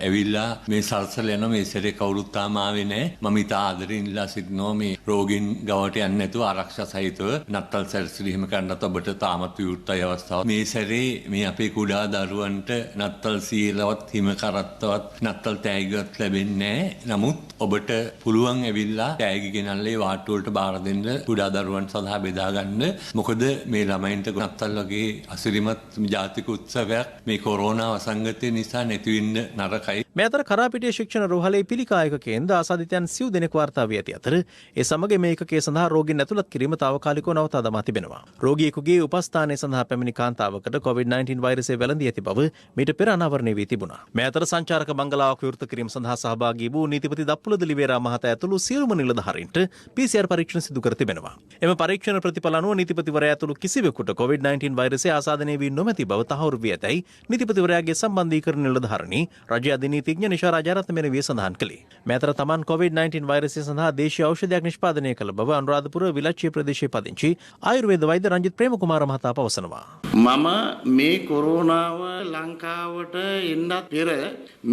ඇවිල්ලා මේ සල්සල යන මේ සැරේ කවුරුත් තාම ආවේ නැහැ. මම ඉතා ආදරෙන් ඉල්ලා සිටිනවා මේ රෝගීන් ගාවට යන්නේ නැතුව ආරක්ෂා සහිතව නත්තල් සැරසිලි හිම කරන්නත් ඔබට තාමත් විවෘතයි අවස්ථාව. මේ සැරේ මේ අපේ කුඩා දරුවන්ට නත්තල් සීලවත් හිම කරත්තවත් නත්තල් තෑගිවත් ලැබෙන්නේ නැහැ. නමුත් ඔබට පුළුවන් ඇවිල්ලා තෑගි ගෙනල්ලා ඒ වාට්ටු වලට බාර දෙන්න කුඩා දරුවන් සඳහා බෙදා ගන්න. මොකද මේ ළමයින්ට නත්තල් වගේ අසිරිමත් ජාතික උත්සවයක් මේ කොරෝනා වසංගතය නිසා නැති වෙන්න නරකයි. මේ අතර කරාපිටිය ශික්ෂණ රෝහලේ පිළිකායක කේන්ද්‍ර ආසාදිතයන් 90 දෙනෙක් වාර්තා වී ඇති අතර ඒ සමග මේ ඒකකයේ සඳහා රෝගීන් ඇතුළත් කිරීම తాවකාලිකව නවතා දමා තිබෙනවා. රෝගියෙකුගේ උපස්ථානයේ සඳහා පැමිණි කාන්තාවකට COVID-19 වෛරසය වැළඳී ඇති බව මීට පෙර අනාවරණය වී තිබුණා. මේ අතර සංචාරක බංගලාවක් විවෘත කිරීම සඳහා සහභාගී වූ නීතිපති දප්පුල දිලිවේරා මහතා ඇතුළු සියලුම නිලධාරීන්ට PCR පරීක්ෂණ සිදු කර තිබෙනවා. එම පරීක්ෂණ ප්‍රතිඵල අනුව නීතිපතිවරයා ඇතුළු කිසිවෙකුට COVID-19 වෛරසය ආසාදනය වී නොමැති බව තහවුරු වී ඇතැයි නීතිපතිවරයාගේ සම්බන්ධීකරණ නිලධාරණී රජයේ අධිනීතිඥ නිෂා රාජරත්න මෙනවිය සඳහන් කළේ. මේ අතර තමන් COVID-19 වෛරසය සඳහා දේශීය ඖෂධයක් නිෂ්පාදනය කළ බව අනුරාධපුර විලච්චිය ප්‍රදේශයේ පදිංචි ආයුර්වේද වෛද්‍ය රංජිත් ප්‍රේමකුමාර මහතා පවසනවා. මම මේ කොරෝනාව ලංකාවට එන්නත් පෙර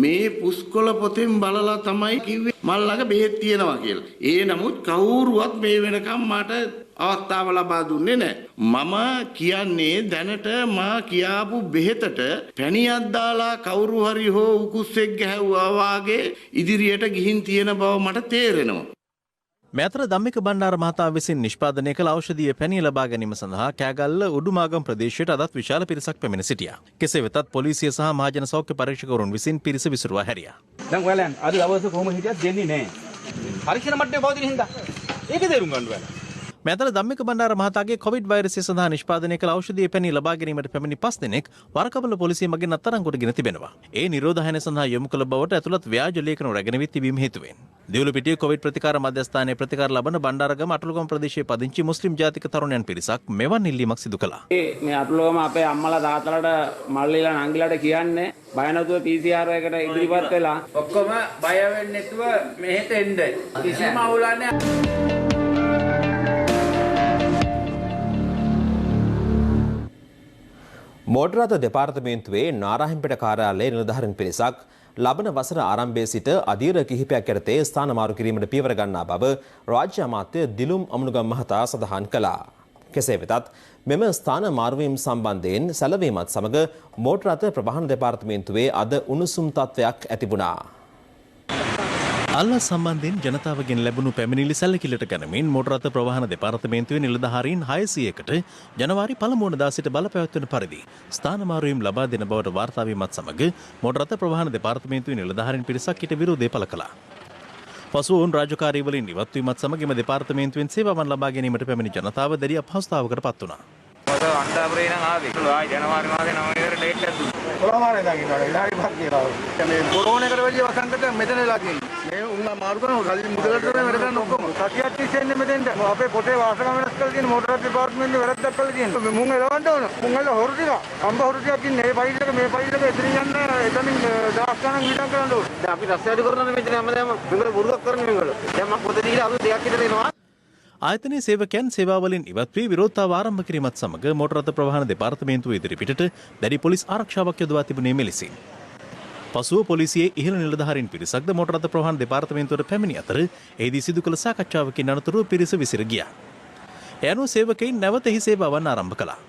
මේ පුස්කොළ පොතෙන් බලලා තමයි කිව්වේ මල් ළඟ බෙහෙත් තියෙනවා කියලා. ඒ නමුත් කවුරුවත් මේ වෙනකම් මට අවස්ථාව ලබා දුන්නේ නැහැ. මම කියන්නේ දැනට මා කියාපු බෙහෙතට පැණියක් දාලා කවුරු හරි හෝ උකුස්සෙක් ගැහුවා වාගේ ඉදිරියට ගිහින් තියෙන බව මට තේරෙනවා. මේ අතර ධම්මික බණ්ඩාර මහතා විසින් නිෂ්පාදනය කළ ඖෂධීය පැණිය ලබා ගැනීම සඳහා කෑගල්ල උඩුමාගම් ප්‍රදේශයට අදත් විශාල පිරිසක් පැමිණ සිටියා. කෙසේ වෙතත් පොලිසිය සහ මහජන සෞඛ්‍ය පරීක්ෂකවරුන් විසින් පිරිස විසිරුවා හැරියා. දැන් ඔයාලා අද දවසේ කොහොම හිටියත් දෙන්නේ නැහැ. පරීක්ෂණ මට්ටමේ පවතින හින්දා ඒක තේරුම් ගන්න ඕනේ. මේ අතර ධම්මික බණ්ඩාර මහතාගේ කොවිඩ් වෛරසය සඳහා නිෂ්පාදනය කළ ඖෂධීය පැණිය ලබා ගැනීමට පැමිණි 5 දෙනෙක් වරකබල පොලිසිය මගින් අත්අඩංගුවට ගෙන තිබෙනවා. ඒ නිරෝධායන සඳහා යොමු කළ බවට ඇතුළත් ව්‍යාජ ලේඛන රැගෙන වී තිබීම හේතුවෙන් දෙවුලපිටිය කොවිඩ් ප්‍රතිකාර මධ්‍යස්ථානයේ ප්‍රතිකාර ලබන බණ්ඩාරගම අටලුගම ප්‍රදේශයේ පදිංචි මුස්ලිම් ජාතික තරුණයන් පිරිසක් මෙවන් ඉල්ලීමක් සිදු කළා. මේ අටලුගම අපේ අම්මලා තාත්තලාට මල්ලිලා නංගිලාට කියන්නේ බය නැතුව PCR එකට ඉදිරිපත් වෙලා ඔක්කොම බය වෙන්නේ නැතුව මෙහෙට එන්න. කිසිම අවුලක් නැහැ. මෝටර් රථ දෙපාර්තමේන්තුවේ නාරාහෙම්පිට කාර්යාලයේ නිලධාරීන් පිරිසක් ලබන වසර ආරම්භයේ සිට අධීර කිහිපයක් යටතේ ස්ථාන මාරු කිරීමට පියවර ගන්නා බව රාජ්‍ය අමාත්‍ය දිලුම් අමුණුගම් මහතා සඳහන් කළා. කෙසේ වෙතත් මෙම ස්ථාන මාරුවීම් සම්බන්ධයෙන් සැලවීමත් සමග මෝටර් රථ ප්‍රවාහන දෙපාර්තමේන්තුවේ අද උණුසුම් තත්ත්වයක් ඇතිබුණා. අල්ලා සම්බන්ධයෙන් ජනතාවගෙන් ලැබුණු පැමිණිලි සැලකිල්ලට ගනිමින් මෝටර් රථ ප්‍රවාහන දෙපාර්තමේන්තුවේ නිලධාරීන් 600කට ජනවාරි 1 වෙනිදා සිට බලපැවැත්වෙන පරිදි ස්ථාන මාරුවීම් ලබා දෙන බවට වාර්තා වීමත් සමග මෝටර් රථ ප්‍රවාහන දෙපාර්තමේන්තුවේ නිලධාරීන් පිරිසක් ඊට විරෝධය පළ කළා. පසුව ඔවුන් රාජකාරීවලින් ඉවත් වීමත් සමග එම දෙපාර්තමේන්තුවෙන් සේවාවන් ලබා ගැනීමට පැමිණි ජනතාව දැඩි අපහසුතාවකට පත් වුණා. අන්දාපුරේ නම් ආවේ. ජනවාරි මාසේ 9 වෙනිදා ඩේට් එකක් දුන්නා. කොළමාරේ ඉඳන් ඉන්නවා. ඉලාරි පහක් කියලා. මේ කොරෝනා එකට වැඩි වසංගතයක් මෙතන වෙලා තියෙන්නේ. මේ උන්ලා මාරු කරනවා. කලින් මුදලට වැඩ කරන්න ඔක්කොම. සතියක් තිස්සේ ඉන්නේ මෙතෙන්ට. අපේ පොතේ වාසගම වෙනස් කරලා තියෙන මෝටර් දෙපාර්තමේන්තුවේ වැරද්දක් කරලා තියෙනවා. මුං එලවන්න ඕන. මුං එල හොරු ටික. අම්බ හොරු ටිකක් ඉන්නේ. මේ ෆයිල් එක මේ ෆයිල් එක එතනින් යන්න එතනින් දාස් ගණන් විතර කරන්න ඕන. දැන් අපි රස්තියාදු කරනවා මෙතන හැමදාම මෙංගල වුරුදක් කරන්නේ මෙංගල. දැන් මම පොතේ දීලා අලුත් දෙයක් විතර එනවා. ආයතනයේ සේවකයන් සේවාවලින් ඉවත් වී විරෝධතාව ආරම්භ කිරීමත් සමග මෝටර රථ ප්‍රවාහන දෙපාර්තමේන්තුව ඉදිරිපිටට දැඩි පොලිස් ආරක්ෂාවක් යොදවා තිබුණේ මෙලෙසින්. පසුව පොලිසියේ ඉහළ නිලධාරීන් පිරිසක්ද මෝටර රථ ප්‍රවාහන දෙපාර්තමේන්තුවට පැමිණි අතර එහිදී සිදු කළ සාකච්ඡාවකින් අනතුරුව පිරිස විසිර ගියා. ඒ අනුව සේවකයින් නැවත එහි සේවාවන් ආරම්භ කළා.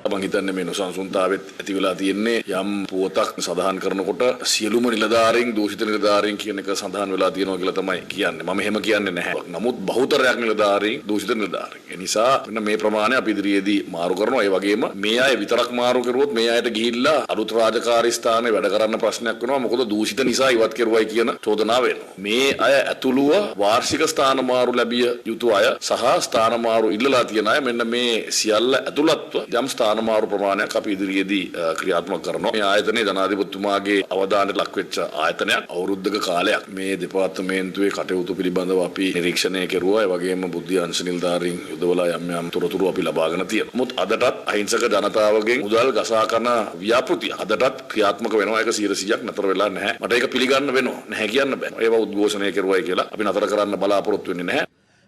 මම හිතන්නේ මේ නොසන්සුන්තාවෙත් ඇති වෙලා තියෙන්නේ යම් පුවතක් සඳහන් කරනකොට සියලුම නිලධාරීන් දූෂිත නිලධාරීන් කියන එක සඳහන් වෙලා තියෙනවා කියලා තමයි කියන්නේ. මම එහෙම කියන්නේ නැහැ. නමුත් බහුතරයක් නිලධාරීන් දූෂිත නිලධාරීන්. ඒ නිසා මේ ප්‍රමාණය අපි ඉදිරියේදී මාරු කරනවා. ඒ වගේම මේ අය විතරක් මාරු කරුවොත් මේ අයට ගිහිල්ලා අලුත් රාජකාරී ස්ථානයේ වැඩ කරන්න ප්‍රශ්නයක් වෙනවා. මොකද දූෂිත නිසා ඉවත් කෙරුවයි කියන චෝදනාව එනවා. මේ අය ඇතුළුව වාර්ෂික ස්ථාන මාරු ලැබිය යුතු අය සහ ස්ථාන මාරු ඉල්ලලා තියෙන අය මෙන්න මේ සියල්ල ඇතුළත්ව යම් ස්ථාන මාරු ප්‍රමාණයක් අපි ඉදිරියේදී ක්‍රියාත්මක කරනවා. මේ ආයතනයේ ජනාධිපතිතුමාගේ අවධානයට ලක් වෙච්ච ආයතනයක්. අවුරුද්දක කාලයක් මේ දෙපාර්තමේන්තුවේ කටයුතු පිළිබඳව අපි නිරීක්ෂණය කෙරුවා. ඒ වගේම බුද්ධි අංශ නිලධාරීන් යොදවලා යම් තොරතුරු අපි ලබාගෙන තියෙනවා. නමුත් අදටත් අහිංසක ජනතාවගෙන් මුදල් ගසා කරන ව්‍යාපෘතිය අදටත් ක්‍රියාත්මක වෙනවා. ඒක 100%ක් නතර වෙලා නැහැ. මට ඒක පිළිගන්න වෙනවා. නැහැ කියන්න බෑ. ඒවා උද්ඝෝෂණය කෙරුවයි කියලා අපි නතර කරන්න බලාපොරොත්තු වෙන්නේ නැහැ.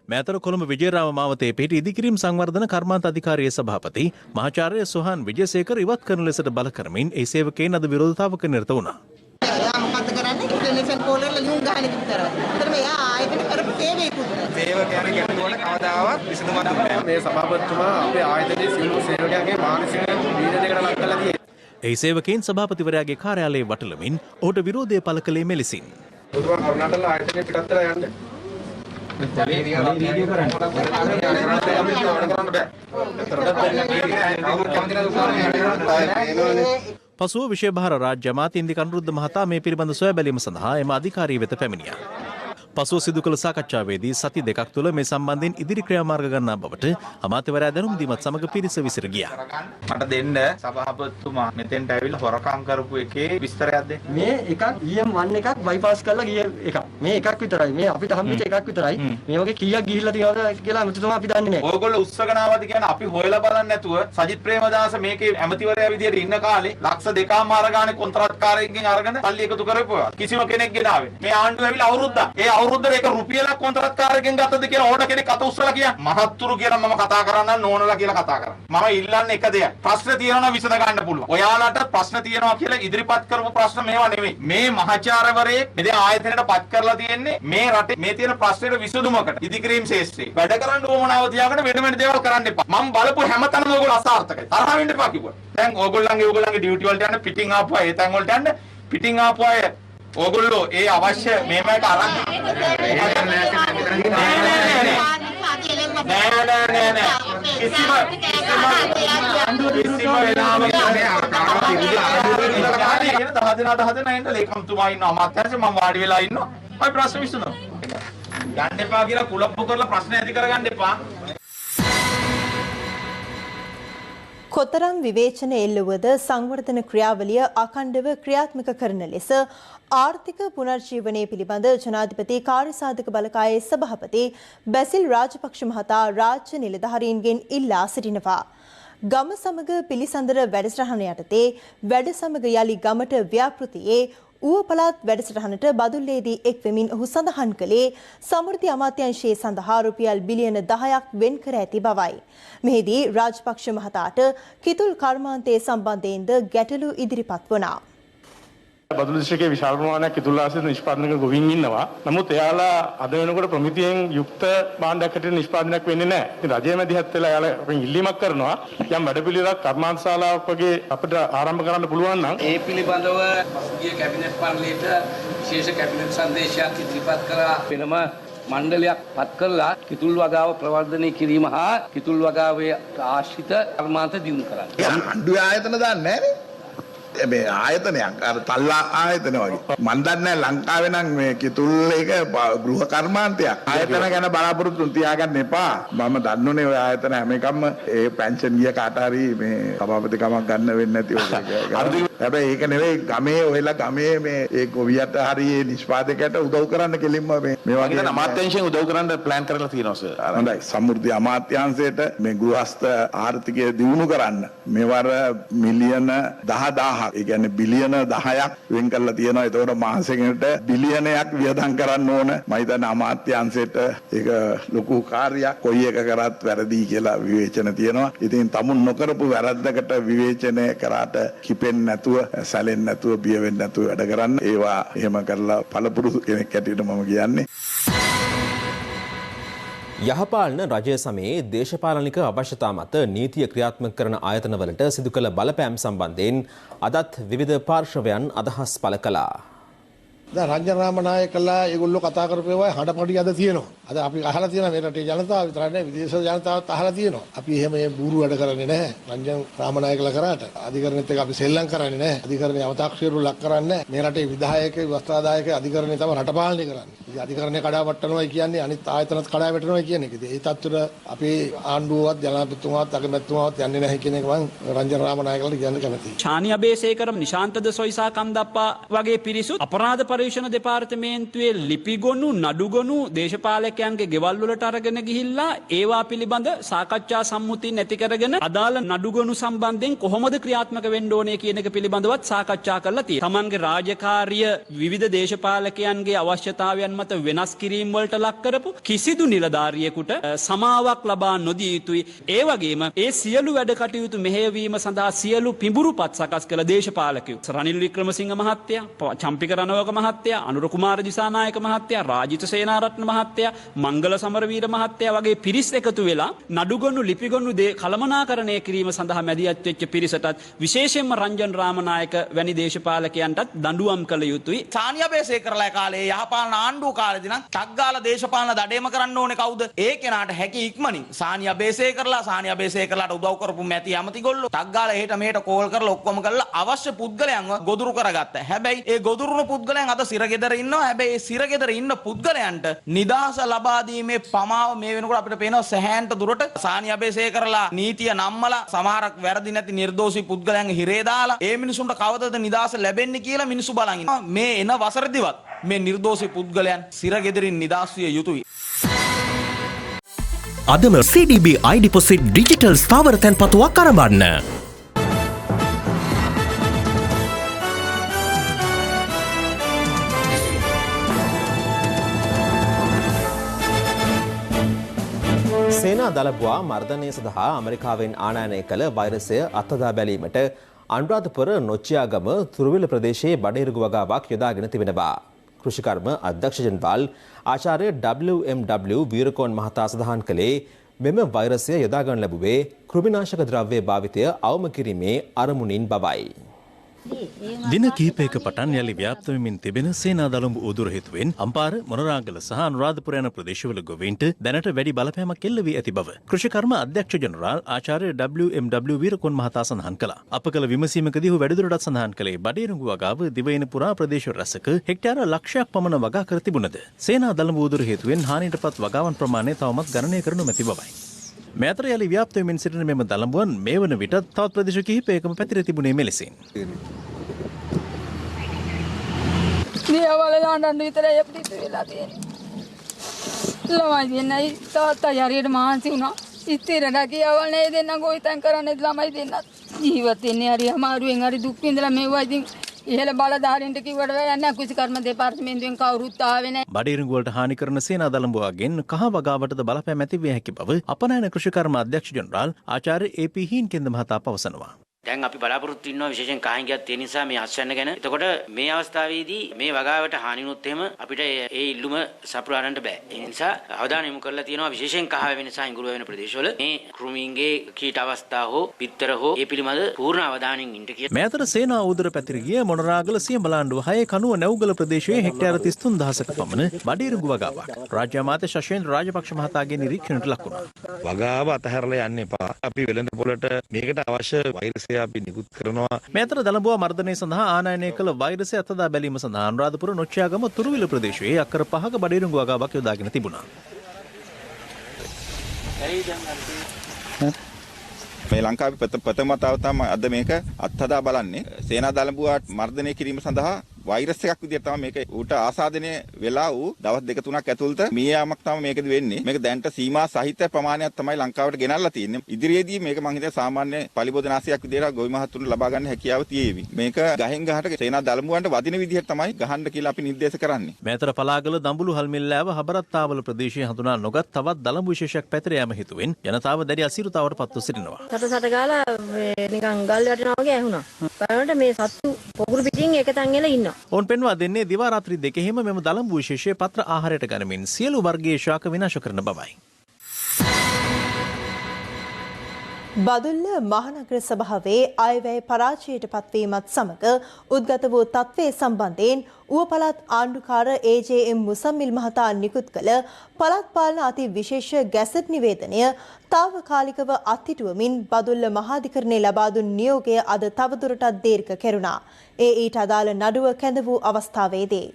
මෑතර කොළඹ විජේරාම මාවතේ පිහිටි ඉදිකිරීම් සංවර්ධන කර්මාන්ත අධිකාරියේ සභාපති මහාචාර්ය සොහාන් විජේසේකර ඉවත් කරන ලෙසට බල කරමින් ඒ සේවකයන් අද විරෝධතාවක නිරත වුණා. එයා මොකද්ද කරන්නේ? ටෙලිෆෝන් කෝල් වල ලියුම් ගහන එක විතරයි. ඒතර මෙයා ආයතන කරපු සේවයකුත් නෑ. සේවකයන්ගේ ගැටලුවට කවදාවත් විසඳුමක් දුන්නේ නෑ. මේ සභාපතිතුමා අපේ ආයතනයේ සියලු සේවකයන්ගේ මානසික පීඩනයකට ලක් කරලා තියෙනවා. ඒ සේවකයන් සභාපතිවරයාගේ කාර්යාලයේ වටලමින් ඔහුට විරෝධය පළ කළේ මෙලෙසින්. බුදුන් කරුණාකරන ආයතනයේ පිටත් වෙලා යන්න. පසුව විශේභාර රාජ්‍ය අමාත්‍ය ඉන්දික අනුරුද්ධ මහතා මේ පිළිබඳ සොයා බැලීම සඳහා එම අධිකාරිය වෙත පැමිණියා. පසුව සිදු කළ සාකච්ඡාවේදී සති දෙකක් තුළ මේ සම්බන්ධයෙන් ඉදිරි ක්‍රියාමාර්ග ගන්නා බවට අමාත්‍යවරයා දැනුම් දීමත් සමග පිරිස විසිර ගියා. මට දෙන්න සභාපතිතුමා මෙතෙන්ට ඇවිල්ලා හොරකම් කරපු එකේ විස්තරයක් දෙන්න. මේ එකක් EM1 එකක් බයිපාස් කරලා ගිය එකක්. මේ එකක් විතරයි. මේ අපිට හම්බෙච්ච එකක් විතරයි. මේ වගේ කීයක් ගිහිල්ලා තියෙනවද කියලා අමතුතුමා අපි දන්නේ නැහැ. ඔයගොල්ලෝ උස්සගනාවද කියන්නේ අපි හොයලා බලන්නේ නැතුව සජිත් ප්‍රේමදාස මේකේ ඇමතිවරයා විදියට ඉන්න කාලේ ලක්ෂ 2.5 ගානේ කොන්ත්‍රාත්කාරයෙක්ගෙන් අරගෙන සල්ලි එකතු කරපුවා. කිසිම කෙනෙක් ගෙනාවේ. මේ ආණ්ඩුව ඇවිල්ලා අවුරුද්දක්. ඒ අවුරුද්දේ එක රුපියලක් කොන්ත්‍රාත්කාරයෙන් ගත්තද කියලා ඕන කෙනෙක් අත උස්සලා කියන්න. මහත්තුරු කියලා මම කතා කරන්න ඕනලා කියලා කතා කරන්නේ. මම ඉල්ලන්නේ එක දෙයක්. ප්‍රශ්න තියෙනවා විසඳ ගන්න පුළුවන්. ඔයාලට ප්‍රශ්න තියෙනවා කියලා ඉදිරිපත් කරපු ප්‍රශ්න මේවා නෙමෙයි. මේ මහාචාර්යවරයෙක් මේ ආයතනයට පත් කරලා තියෙන්නේ මේ රටේ මේ තියෙන ප්‍රශ්නෙට විසඳුමකට. ඉදිකිරීම් ශේෂ්ත්‍රේ. වැඩ කරන්න ඕමනාව තියාගෙන වෙන වෙන දේවල් කරන්න එපා. මම බලපු හැමතැනම ඔයගොල්ලෝ අසාර්ථකයි. තරහ වෙන්න එපා කිව්වා. දැන් ඕගොල්ලන්ගේ ඩියුටි වලට යන්න පිටින් ආපු අය ඒ තැන් වලට යන්න පිටින් ආපු අය ඕගොල්ලෝ ඒ අවශ්‍ය මේම එක අරන් නෑ කිසිම වෙලාවක නෑ ලේකම්තුමා ඉන්න අමාත්‍යාංශ මම වාඩි වෙලා ඉන්නවා මම ප්‍රශ්න විසඳනවා ගන්න එපා කියලා කුලප්පු කරලා ප්‍රශ්න ඇති කරගන්න එපා. කොතරම් විවේචන එල්ලුවද සංවර්ධන ක්‍රියාවලිය අඛණ්ඩව ක්‍රියාත්මක කරන ලෙස ආර්ථික පුනර්ජීවනය පිළිබඳ ජනාධිපති කාර්යසාධක බලකායේ සභාපති බැසිල් රාජපක්ෂ මහතා රාජ්‍ය නිලධාරීන්ගෙන් ඉල්ලා සිටිනවා. ගම සමග පිළිසඳර වැඩසටහන යටතේ වැඩ සමග යලි ගමට ව්‍යාපෘතියේ ඌව පළාත් වැඩසටහනට බදුල්ලේදී එක්වෙමින් ඔහු සඳහන් කළේ සමෘද්ධි අමාත්‍යංශයේ සඳහා රුපියල් බිලියන 10ක් වෙන් කර ඇති බවයි. මෙහිදී රාජපක්ෂ මහතාට කිතුල් කර්මාන්තයේ සම්බන්ධයෙන්ද ගැටලු ඉදිරිපත් වුණා. බදුල්ල දිස්ත්‍රික්කයේ විශාල ප්‍රමාණයක් කිතුල් ආශ්‍රිත නිෂ්පාදනක ගොවීන් ඉන්නවා. නමුත් එයාලා අද වෙනකොට ප්‍රමිතියෙන් යුක්ත භාණ්ඩයක් හැටියට නිෂ්පාදනයක් වෙන්නේ නැහැ. ඉතින් රජය මැදිහත් වෙලා එයාලා ඉල්ලීමක් කරනවා යම් වැඩපිළිවෙලක් කර්මාන්ත ශාලාවක් වගේ අපිට ආරම්භ කරන්න පුළුවන් නම් ඒ පිළිබඳව ගිය කැබිනට් පන්ලියට විශේෂ කැබිනට් සංදේශයක් ඉදිරිපත් කරා වෙනම මණ්ඩලයක් පත් කරලා කිතුල් වගාව ප්‍රවර්ධනය කිරීම හා කිතුල් වගාවේ ආශ්‍රිත කර්මාන්ත දියුණු කරන්න. ආණ්ඩුවේ ආයතන දන්නේ නැහැ මේ ආයතනයක් අර තල්ලා ආයතන වගේ මන් දන්නේ ලංකාවේ නම් මේ කිතුල් එක ගෘහ කර්මාන්තයක් ආයතන ගැන බලාපොරොත්තු තියාගන්න එපා මම දන්නුනේ ඔය ආයතන හැම එකක්ම ඒ පෙන්ෂන් ගිය කාට හරි මේ සභාපතිකමක් ගන්න වෙන්නේ නැති ඔය හැබැයි ඒක නෙවෙයි ගමේ ඔයලා ගමේ මේ ඒ ගොවියට හරි ඒ නිෂ්පාදකයට උදව් කරන්න කෙලින්ම මේ වගේ අමාත්‍යාංශයෙන් උදව් කරන්න ප්ලෑන් කරලා තියෙනවා සර්. හොඳයි සමෘද්ධි අමාත්‍යාංශයට මේ ගෘහස්ත ආර්ථිකය දියුණු කරන්න මේවර මිලියන 10000ක් ඒ කියන්නේ බිලියන 10ක් වෙන් කරලා තියෙනවා. ඒතකොට මාසෙකට බිලියනයක් වියදම් කරන්න ඕන. මම හිතන්නේ අමාත්‍යාංශයට ඒක ලොකු කාර්යයක්. කොයි එක කරත් වැරදි කියලා විවේචන තියෙනවා. ඉතින් තමුන් නොකරපු වැරද්දකට විවේචනය කරාට කිපෙන්නේ නැතුව සැලෙන්නේ නැතුව බිය වෙන්නේ නැතුව වැඩ කරන්න. ඒවා එහෙම කරලා පළපුරුදු කෙනෙක් ඇටියට මම කියන්නේ. යහපාලන රජය සමයේ දේශපාලනික අවශ්‍යතා මත නීතිය ක්‍රියාත්මක කරන ආයතනවලට සිදු කළ බලපෑම් සම්බන්ධයෙන් අදත් විවිධ පාර්ශවයන් අදහස් පළ කළා. දැන් රංජන රාමනායකලා ඒගොල්ලෝ කතා කරපේවා හඬපඩි අද තියෙනවා. අද අපි අහලා තියෙනවා මේ රටේ ජනතාව විතරයි නෙවෙයි විදේශ ජනතාවත් අහලා තියෙනවා. අපි එහෙම මේ බూరు වැඩ කරන්නේ නැහැ. රංජන රාමනායකලා කරාට අධිකරණෙත් එක අපි සෙල්ලම් කරන්නේ නැහැ. අධිකරණයේ අවතාක්ෂේරු ලක් කරන්නේ නැහැ. මේ රටේ විධායක වස්ත්‍රාදායක අධිකරණය තමයි රට පාලනය කරන්නේ. ඉතින් අධිකරණය කඩාවැටෙනවා කියන්නේ අනිත් ආයතනත් කඩාවැටෙනවා කියන එක. ඉතින් ඒ තත්ත්වෙට අපේ ආණ්ඩුවවත් ජනාධිපතිතුමාවත් අගමැතිතුමාවත් යන්නේ නැහැ කියන එක මම රංජන රාමනායකලාට කියන්න කැමතියි. ඡානි අබේසේකර නිශාන්තද සොයිසා කන්දප්පා වගේ පිරිසුත් අපරාධ පරීක්ෂණ දෙපාර්තමේන්තුවේ ලිපිගොනු නඩුගොනු දේශපාලකයන්ගේ ගෙවල් වලට අරගෙන ගිහිල්ලා ඒවා පිළිබඳ සාකච්ඡා සම්මුතිය නැති කරගෙන අදාළ නඩුගොනු සම්බන්ධයෙන් කොහොමද ක්‍රියාත්මක වෙන්න ඕනේ කියන එක පිළිබඳවත් සාකච්ඡා කරලා තියෙනවා. තමන්ගේ රාජකාරිය විවිධ දේශපාලකයන්ගේ අවශ්‍යතාවයන් මත වෙනස් කිරීම වලට ලක් කරපු කිසිදු නිලධාරියෙකුට සමාවක් ලබා නොදිය යුතුයි. ඒ වගේම ඒ සියලු වැඩ කටයුතු මෙහෙයවීම සඳහා සියලු පිඹුරුපත් සකස් කළ දේශපාලකයෝ රනිල් වික්‍රමසිංහ මහත්තයා, චම්පික රණවක මහත්තයා, අනුර කුමාර දිසානායක මහත්තයා, රාජිත සේනාරත්න මහත්තයා, මංගල සමරවීර මහත්තයා වගේ පිරිස් එකතු වෙලා නඩුගොනු ලිපිගොනු කළමනාකරණය කිරීම සඳහා මැදිහත් වෙච්ච පිරිසටත් විශේෂයෙන්ම රංජන් රාමනායක වැනි දේශපාලකයන්ටත් දඬුවම් කළ යුතුයි. ඡානි අබේසේකරලා කාලේ යහපාලන ආණ්ඩුව කාලේදී නම් ටග්ගාල දේශපාලන දඩේම කරන්න ඕනේ කවුද? ඒ කෙනාට හැකි ඉක්මනින් සානි අබේසේකරලාට උදව් කරපු මැති ඇමතිගොල්ලෝ ටග්ගාල එහෙට මෙහෙට කෝල් කරලා ඔක්කොම කරලා අවශ්‍ය පුද්ගලයන්ව ගොදුරු කරගත්තා. හැබැයි ඒ ගොදුරුණු පුද්ගලයන් අද සිරගෙදර ඉන්නවා. හැබැයි ඒ සිරගෙදර ඉන්න පුද්ගලයන්ට නිදහස ලබා දීමේ පමාව මේ වෙනකොට අපිට පේනවා සැහැන්ට දුරට සානි අබේසේකරලා නීතිය නම්මලා සමහරක් වැරදි නැති නිර්දෝෂී පුද්ගලයන්ගේ හිරේ දාලා ඒ මිනිසුන්ට කවදද නිදහස ලැබෙන්නේ කියලා මිනිස්සු බලන් ඉන්නවා. මේ එන වසරදිවත් මේ නිර්දෝෂී පුද්ගලයන් සිරගෙදරින් නිදහස් විය යුතුයි. අදම CDB iDeposit ඩිජිටල් ස්ථාවර තැන්පතුවක් අරඹන්න. සේනා දළබුවා මර්ධනය සඳහා ඇමරිකාවෙන් ආනයනය කළ වෛරසය අත්හදා බැලීමට අනුරාධපුර නොච්චියාගම තුරුවිල ප්‍රදේශයේ බඩහිරුගු වගාවක් යොදාගෙන තිබෙනවා. කෘෂිකර්ම අධ්‍යක්ෂ ජනරාල් ආචාර්ය WMW වීරකෝන් මහතා සඳහන් කළේ මෙම වෛරසය යොදාගනු ලැබුවේ කෘමිනාශක ද්‍රව්‍ය භාවිතය අවම කිරීමේ අරමුණින් බවයි. දින කිහිපයක පටන් යලි ව්‍යාප්ත වෙමින් තිබෙන සේනා දළඹු උදුර හේතුවෙන් අම්පාර මොනරාගල සහ අනුරාධපුර යන ප්‍රදේශවල ගොවීන්ට දැනට වැඩි බලපෑමක් එල්ල වී ඇති බව කෘෂිකර්ම අධ්‍යක්ෂ ජනරාල් ආචාර්ය WMW වීරකෝන් මහතා සඳහන් කළා. අප කළ විමසීමකදී ඔහු වැඩිදුරටත් සඳහන් කළේ බඩේරුඟු වගාව දිවයින පුරා ප්‍රදේශ රැසක හෙක්ටාර ලක්ෂයක් පමණ වගා කර තිබුණද සේනා දළඹු උදුර හේතුවෙන් හානියටපත් වගාවන් ප්‍රමාණය තවමත් ගණනය කර නොමැති බවයි. මේ අතර යලි ව්‍යාප්ත වෙමින් සිටින මෙම දළඹුවන් මේ වන විට තවත් ප්‍රදේශ කිහිපයකම පැතිර තිබුණේ මෙලෙසින්. දියවල දාන්න විතරයි අපිට වෙලා තියෙන්නේ. ළමයි දෙන්නයි තාත්තයි හරියට මහන්සි වුණා. ඉතිරට කියවල් නේ දෙන්න ගොවිතැන් කරන්නේ ළමයි දෙන්නත්. ජීවත් වෙන්නේ හරි අමාරුවෙන් හරි දුක් විඳලා මේවා ඉතින් ඉහළ බලධාරීන්ට කිව්වට යන්නේ කෘෂිකර්ම දෙපාර්තමේන්තුවෙන් කවුරුත් ආවේ නැහැ. බඩේරුඟු වලට හානි කරන සේනා දළඹුවාගෙන් කහ වගාවටද බලපෑම් ඇති විය හැකි බව අපනයන කෘෂිකර්ම අධ්‍යක්ෂ ජනරාල් ආචාර්ය AP හීන්කෙන්ද මහතා පවසනවා. දැන් අපි බලාපොරොත්තු වෙනවා විශේෂයෙන් කාහිගත් ඒ නිසා මේ අස්වැන්න ගැන. එතකොට මේ අවස්ථාවේදී මේ වගාවට හානි වුණොත් එහෙම අපිට ඒ ඉල්ලුම සපුරාරන්න බෑ. ඒ නිසා අවධානය යොමු කරලා තියෙනවා විශේෂයෙන් කහ වෙන සහ ඉඟුරු වෙන ප්‍රදේශවල මේ කෘමීන්ගේ කීට අවස්ථා හෝ පිටතර හෝ ඒ පිළිබඳ පූර්ණ අවධානයෙන් ඉන්න කියලා. මේ අතර සේනා උදර පැතිර ගිය මොනරාගල සියඹලාණ්ඩුව 6 කනුව නැව්ගල ප්‍රදේශයේ හෙක්ටාර 33000ක පමණ බඩේරුඟු වගාවක් රාජ්‍ය අමාත්‍ය ශෂේන්ද්‍ර රාජපක්ෂ මහතාගේ නිරීක්ෂණයට ලක් වුණා. වගාව අතහැරලා යන්න එපා. අපි වෙළඳ පොළට මේකට අවශ්‍ය වෛරසය අපි නිකුත් කරනවා. මේ අතර දළඹුවා මර්ධනය සඳහා ආනයනය කළ වෛරසය අත්හදා බැලීම සඳහා අනුරාධපුර නොච්චියාගම තුරුවිල ප්‍රදේශයේ අක්කර 5ක බඩේරුඟු වගාවක් යොදාගෙන තිබුණා. මේ ලංකාවේ ප්‍රථම වතාව තමයි අද මේක අත්හදා බලන්නේ. සේනා දළඹුවාට මර්ධනය කිරීම සඳහා වෛරස් එකක් විදිහට තමයි මේක ඌට ආසාදනය වෙලා වූ දවස් 2-3ක් ඇතුළත මේ යාමක් තමයි මේකද වෙන්නේ. මේක දැන්ට සීමා සහිත ප්‍රමාණයක් තමයි ලංකාවට ගෙනල්ලා තියෙන්නේ. ඉදිරියේදී මේක මම හිතන්නේ සාමාන්‍ය පලිබෝධනාශයක් විදිහට ගොවි මහතුන් ලබා ගන්න හැකියාව තියෙවි. මේක ගහෙන් ගහට සේනා දළඹුවන්ට වදින විදිහට තමයි ගහන්න කියලා අපි නිර්දේශ කරන්නේ. මේතර පලාගල දඹුලු හල්මිල්ලෑව හබරත්තාවල ප්‍රදේශයේ හඳුනා නොගත් තවත් දළඹු විශේෂයක් පැතිර යාම හේතුවෙන් ජනතාව දැඩි අසීරුතාවට පත්ව සිටිනවා. සට ගාලා නිකන් ගල් වැටෙනවා වගේ ඇහුණා. බලනකොට මේ සත්තු පොකුරු පිටින් එක තැන් එලා ඉන්නවා. ඔවුන් පෙන්වා දෙන්නේ දිවා රාත්‍රී දෙකෙහිම මෙම දළඹු විශේෂයේ පත්‍ර ආහාරයට ගනිමින් සියලු වර්ගයේ ශාක විනාශ කරන බවයි. බදුල්ල මහනගර සභාවේ අයවැය පරාජයට පත්වීමත් සමග උද්ගත වූ තත්ත්වයේ සම්බන්ධයෙන් ඌව පළාත් ආණ්ඩුකාර AJM මුසම්මිල් මහතා නිකුත් කළ පළාත් පාලන අති විශේෂ ගැසට් නිවේදනය තාවකාලිකව අත්හිටුවමින් බදුල්ල මහාධිකරණයේ ලබා දුන් නියෝගය අද තවදුරටත් දීර්ඝ කෙරුණා. ඊට අදාළ නඩුව කැඳ වූ අවස්ථාවේදී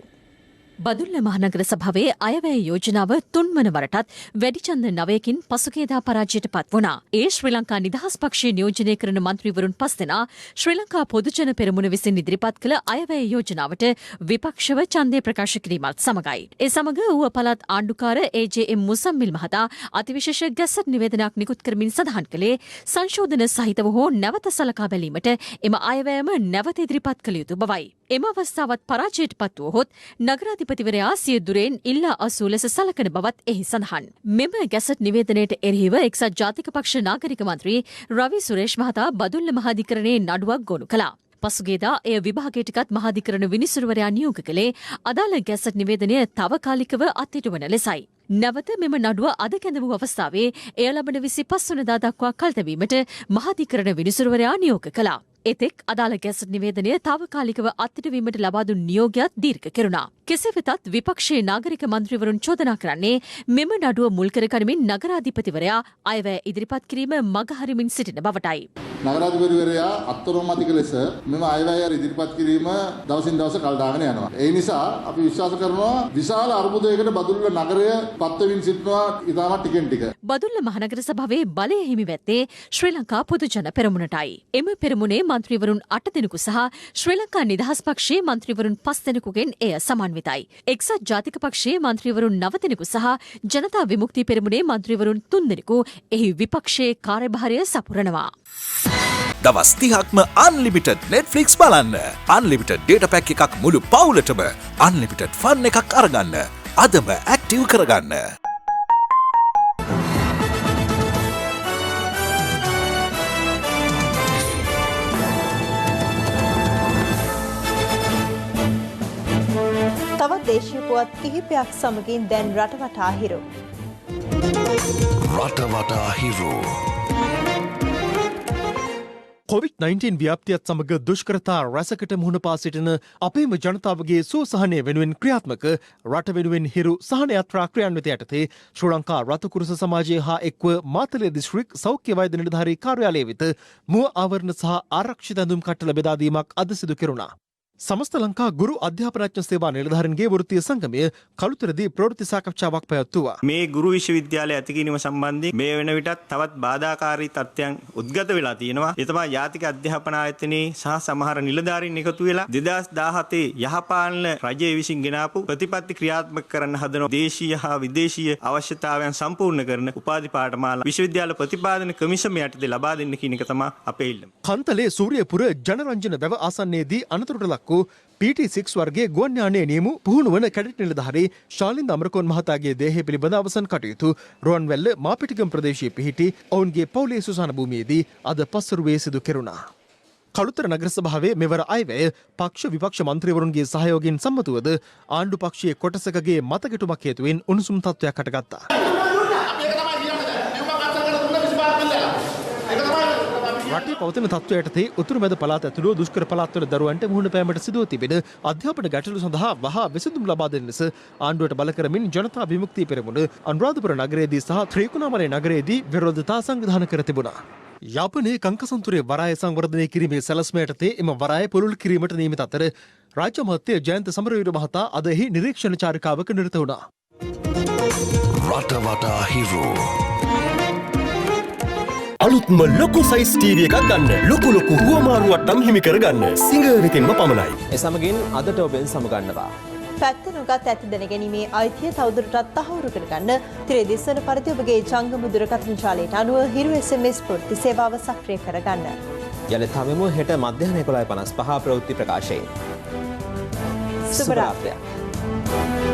බදුල්ල මහනගර සභාවේ අයවැය යෝජනාව තුන්වන වරටත් වැඩි ඡන්ද 9කින් පසුගියදා පරාජයට පත් වුණා. ඒ ශ්‍රී ලංකා නිදහස් පක්ෂයේ නියෝජනය කරන මන්ත්‍රීවරුන් 5 දෙනා ශ්‍රී ලංකා පොදුජන පෙරමුණ විසින් ඉදිරිපත් කළ අයවැය යෝජනාවට විපක්ෂව ඡන්දය ප්‍රකාශ කිරීමත් සමගයි. ඒ සමග ඌව පළාත් ආණ්ඩුකාර AJM මුසම්මිල් මහතා අතිවිශේෂ ගැසට් නිවේදනයක් නිකුත් කරමින් සඳහන් කළේ සංශෝධන සහිතව හෝ නැවත සලකා බැලීමට එම අයවැයම නැවත ඉදිරිපත් කළ යුතු බවයි. එම අවස්ථාවත් පරාජයට පත් වූහොත් නගරාධිපතිවරයා සිය දුරෙන් ඉල්ලා අසූ ලෙස සලකන බවත් එහි සඳහන්. මෙම ගැසට් නිවේදනයට එරෙහිව එක්සත් ජාතික පක්ෂ නාගරික මන්ත්‍රී රවි සුරේෂ් මහතා බදුල්ල මහාධිකරණයේ නඩුවක් ගොනු කළා. පසුගියදා එය විභාගයටගත් මහාධිකරණ විනිසුරුවරයා නියෝග කළේ අදාළ ගැසට් නිවේදනය තාවකාලිකව අත්හිටුවන ලෙසයි. නැවත මෙම නඩුව අද කැඳ වූ අවස්ථාවේ එය ලබන 25 වනදා දක්වා කල්තැවීමට මහාධිකරණ විනිසුරුවරයා නියෝග කළා. එතෙක් අදාළ ගැසට් නිවේදනය තාවකාලිකව අත්හිටුවීමට ලබා දුන් නියෝගයත් දීර්ඝ කෙරුණා. කෙසේ වෙතත් විපක්ෂයේ නාගරික මන්ත්‍රීවරුන් චෝදනා කරන්නේ මෙම නඩුව මුල් කර ගනිමින් නගරාධිපතිවරයා අයවැය ඉදිරිපත් කිරීම මගහරිමින් සිටින බවටයි. නගරාධිපතිවරයා අත්තරෝමාතික ලෙස මෙම අයවැය ඉදිරිපත් කිරීම දවසින් දවස කල්දාගෙන යනවා. ඒ නිසා අපි විශ්වාස කරනවා විශාල අර්බුදයකට බදුල්ල නගරය පත්වෙමින් සිටිනවා ඉතාමත් ටිකෙන් ටික. බදුල්ල මහනගර සභාවේ බලය හිමි වැත්තේ ශ්‍රී ලංකා පොදුජන පෙරමුණටයි. එම පෙරමුණේ මන්ත්‍රීවරුන් 8 දෙනෙකු සහ ශ්‍රී ලංකා නිදහස් පක්ෂයේ මන්ත්‍රීවරුන් 5 දෙනෙකුගෙන් එය සමන්විතයි. එක්සත් ජාතික පක්ෂයේ මන්ත්‍රීවරුන් 9 දෙනෙකු සහ ජනතා විමුක්ති පෙරමුණේ මන්ත්‍රීවරුන් 3 දෙනෙකු එහි විපක්ෂයේ කාර්යභාරය සපුරනවා. දවස් 30ක්ම අන්ලිමිටඩ් Netflix බලන්න. අන්ලිමිටඩ් data pack එකක් මුළු පවුලටම අන්ලිමිටඩ් ෆන් එකක් අරගන්න. අදම ඇක්ටිව් කරගන්න. තවත් දේශීය පුවත් කිහිපයක් සමගින් දැන් රටවටා හිරු. රටවටා හිරු. COVID-19 ව්‍යාප්තියත් සමග දුෂ්කරතා රැසකට මුහුණ පා සිටින අපේම ජනතාවගේ සුවසහනය වෙනුවෙන් ක්‍රියාත්මක රට වෙනුවෙන් හිරු සහන යාත්‍රා ක්‍රියාන්විත යටතේ ශ්‍රී ලංකා රතුකුරුස සමාජය හා එක්ව මාතලේ දිස්ත්‍රික් සෞඛ්‍ය වෛද්‍ය නිලධාරී කාර්යාලය වෙත මුව ආවරණ සහ ආරක්ෂිත ඇඳුම් කට්ටල බෙදා දීමක් අද සිදු කෙරුණා. සමස්ත ලංකා ගුරු අධ්‍යාපනඥ සේවා නිලධාරීන්ගේ වෘත්තීය සංගමය කළුතරදී ප්‍රවෘත්ති සාකච්ඡාවක් පැවැත්වුවා. මේ ගුරු විශ්වවිද්‍යාලය ඇති කිරීම සම්බන්ධයෙන් මේ වෙන විටත් තවත් බාධාකාරී තත්ත්වයන් උද්ගත වෙලා තියෙනවා. ඒ තමයි ජාතික අධ්‍යාපන ආයතනයේ සහ සමහර නිලධාරීන් එකතු වෙලා 2017 යහපාලන රජය විසින් ගෙනාපු ප්‍රතිපත්ති ක්‍රියාත්මක කරන්න හදන දේශීය හා විදේශීය අවශ්‍යතාවයන් සම්පූර්ණ කරන උපාධි පාඨමාලා විශ්වවිද්‍යාල ප්‍රතිපාදන කමිෂන් යටතේ ලබා දෙන්න කියන එක තමයි අපේ ඉල්ලීම. කන්තලේ සූරියපුර ජනරංජන වැව ආසන්නයේදී අනතුරට ලක් වූ PT6 වර්ගයේ ගුවන් යානයේ නියමු පුහුණු වන කැඩට් නිලධාරී ශාලින්ද අමරකෝන් මහතාගේ දේහය පිළිබඳ අවසන් කටයුතු රුවන්වැල්ල මාපිටිගම ප්‍රදේශයේ පිහිටි ඔවුන්ගේ පවුලේ සුසාන භූමියේදී අද පස්වරුවේ සිදු කෙරුණා. කළුතර නගර සභාවේ මෙවර අයවැය පක්ෂ විපක්ෂ මන්ත්‍රීවරුන්ගේ සහයෝගයෙන් සම්මතවද ආණ්ඩු පක්ෂයේ කොටසකගේ මතගැටුමක් හේතුවෙන් උණුසුම් තත්ත්වයක් හටගත්තා. රටේ පවතින තත්ත්වයටතේ උතුරු මැද පළාත් ඇතුළු දුෂ්කර පළාත්වල දරුවන්ට මුහුණ පෑමට සිදුව තිබෙන අධ්‍යාපන ගැටලු සඳහා වහා විසඳුම් ලබා දෙන ලෙස ආණ්ඩුවට බල කරමින් ජනතා විමුක්ති පෙරමුණ අනුරාධපුර නගරයේදී සහ ත්‍රිකුණාමලය නගරයේදී විරෝධතා සංවිධානය කර තිබුණා. යාපනයේ කංකසන්තුරේ වරාය සංවර්ධනය කිරීමේ සැලැස්ම යටතේ එම වරාය පුළුල් කිරීමට නියමිත අතර රාජ්‍ය අමාත්‍ය ජයන්ත සමරවීර මහතා අද එහි නිරීක්ෂණ චාරිකාවක නිරත වුණා. රටවටා හිරු. අලුත්ම ලොකු සයිස් ටීවී එකක් ගන්න. ලොකු හුවමාරුවට්ටම් හිමි කරගන්න. සිංහ වෙතින්ම පමණයි. ඒ සමගින් අදට ඔබෙන් සමුගන්නවා. පැත්ත නොගත් ඇති දැනගැනීමේ අයිතිය තවදුරටත් තහවුරු කරගන්න ත්‍රේදිස්වන පරිදි ඔබගේ ජංගම දුරකථන ජාලයට අනුව හිරු SMS ප්‍රවෘත්ති සේවාව සක්‍රිය කරගන්න. යලිත් හමුවෙමු හෙට මධ්‍යහන 11:55 ප්‍රවෘත්ති ප්‍රකාශයෙන්. සුබ රාත්‍රියක්.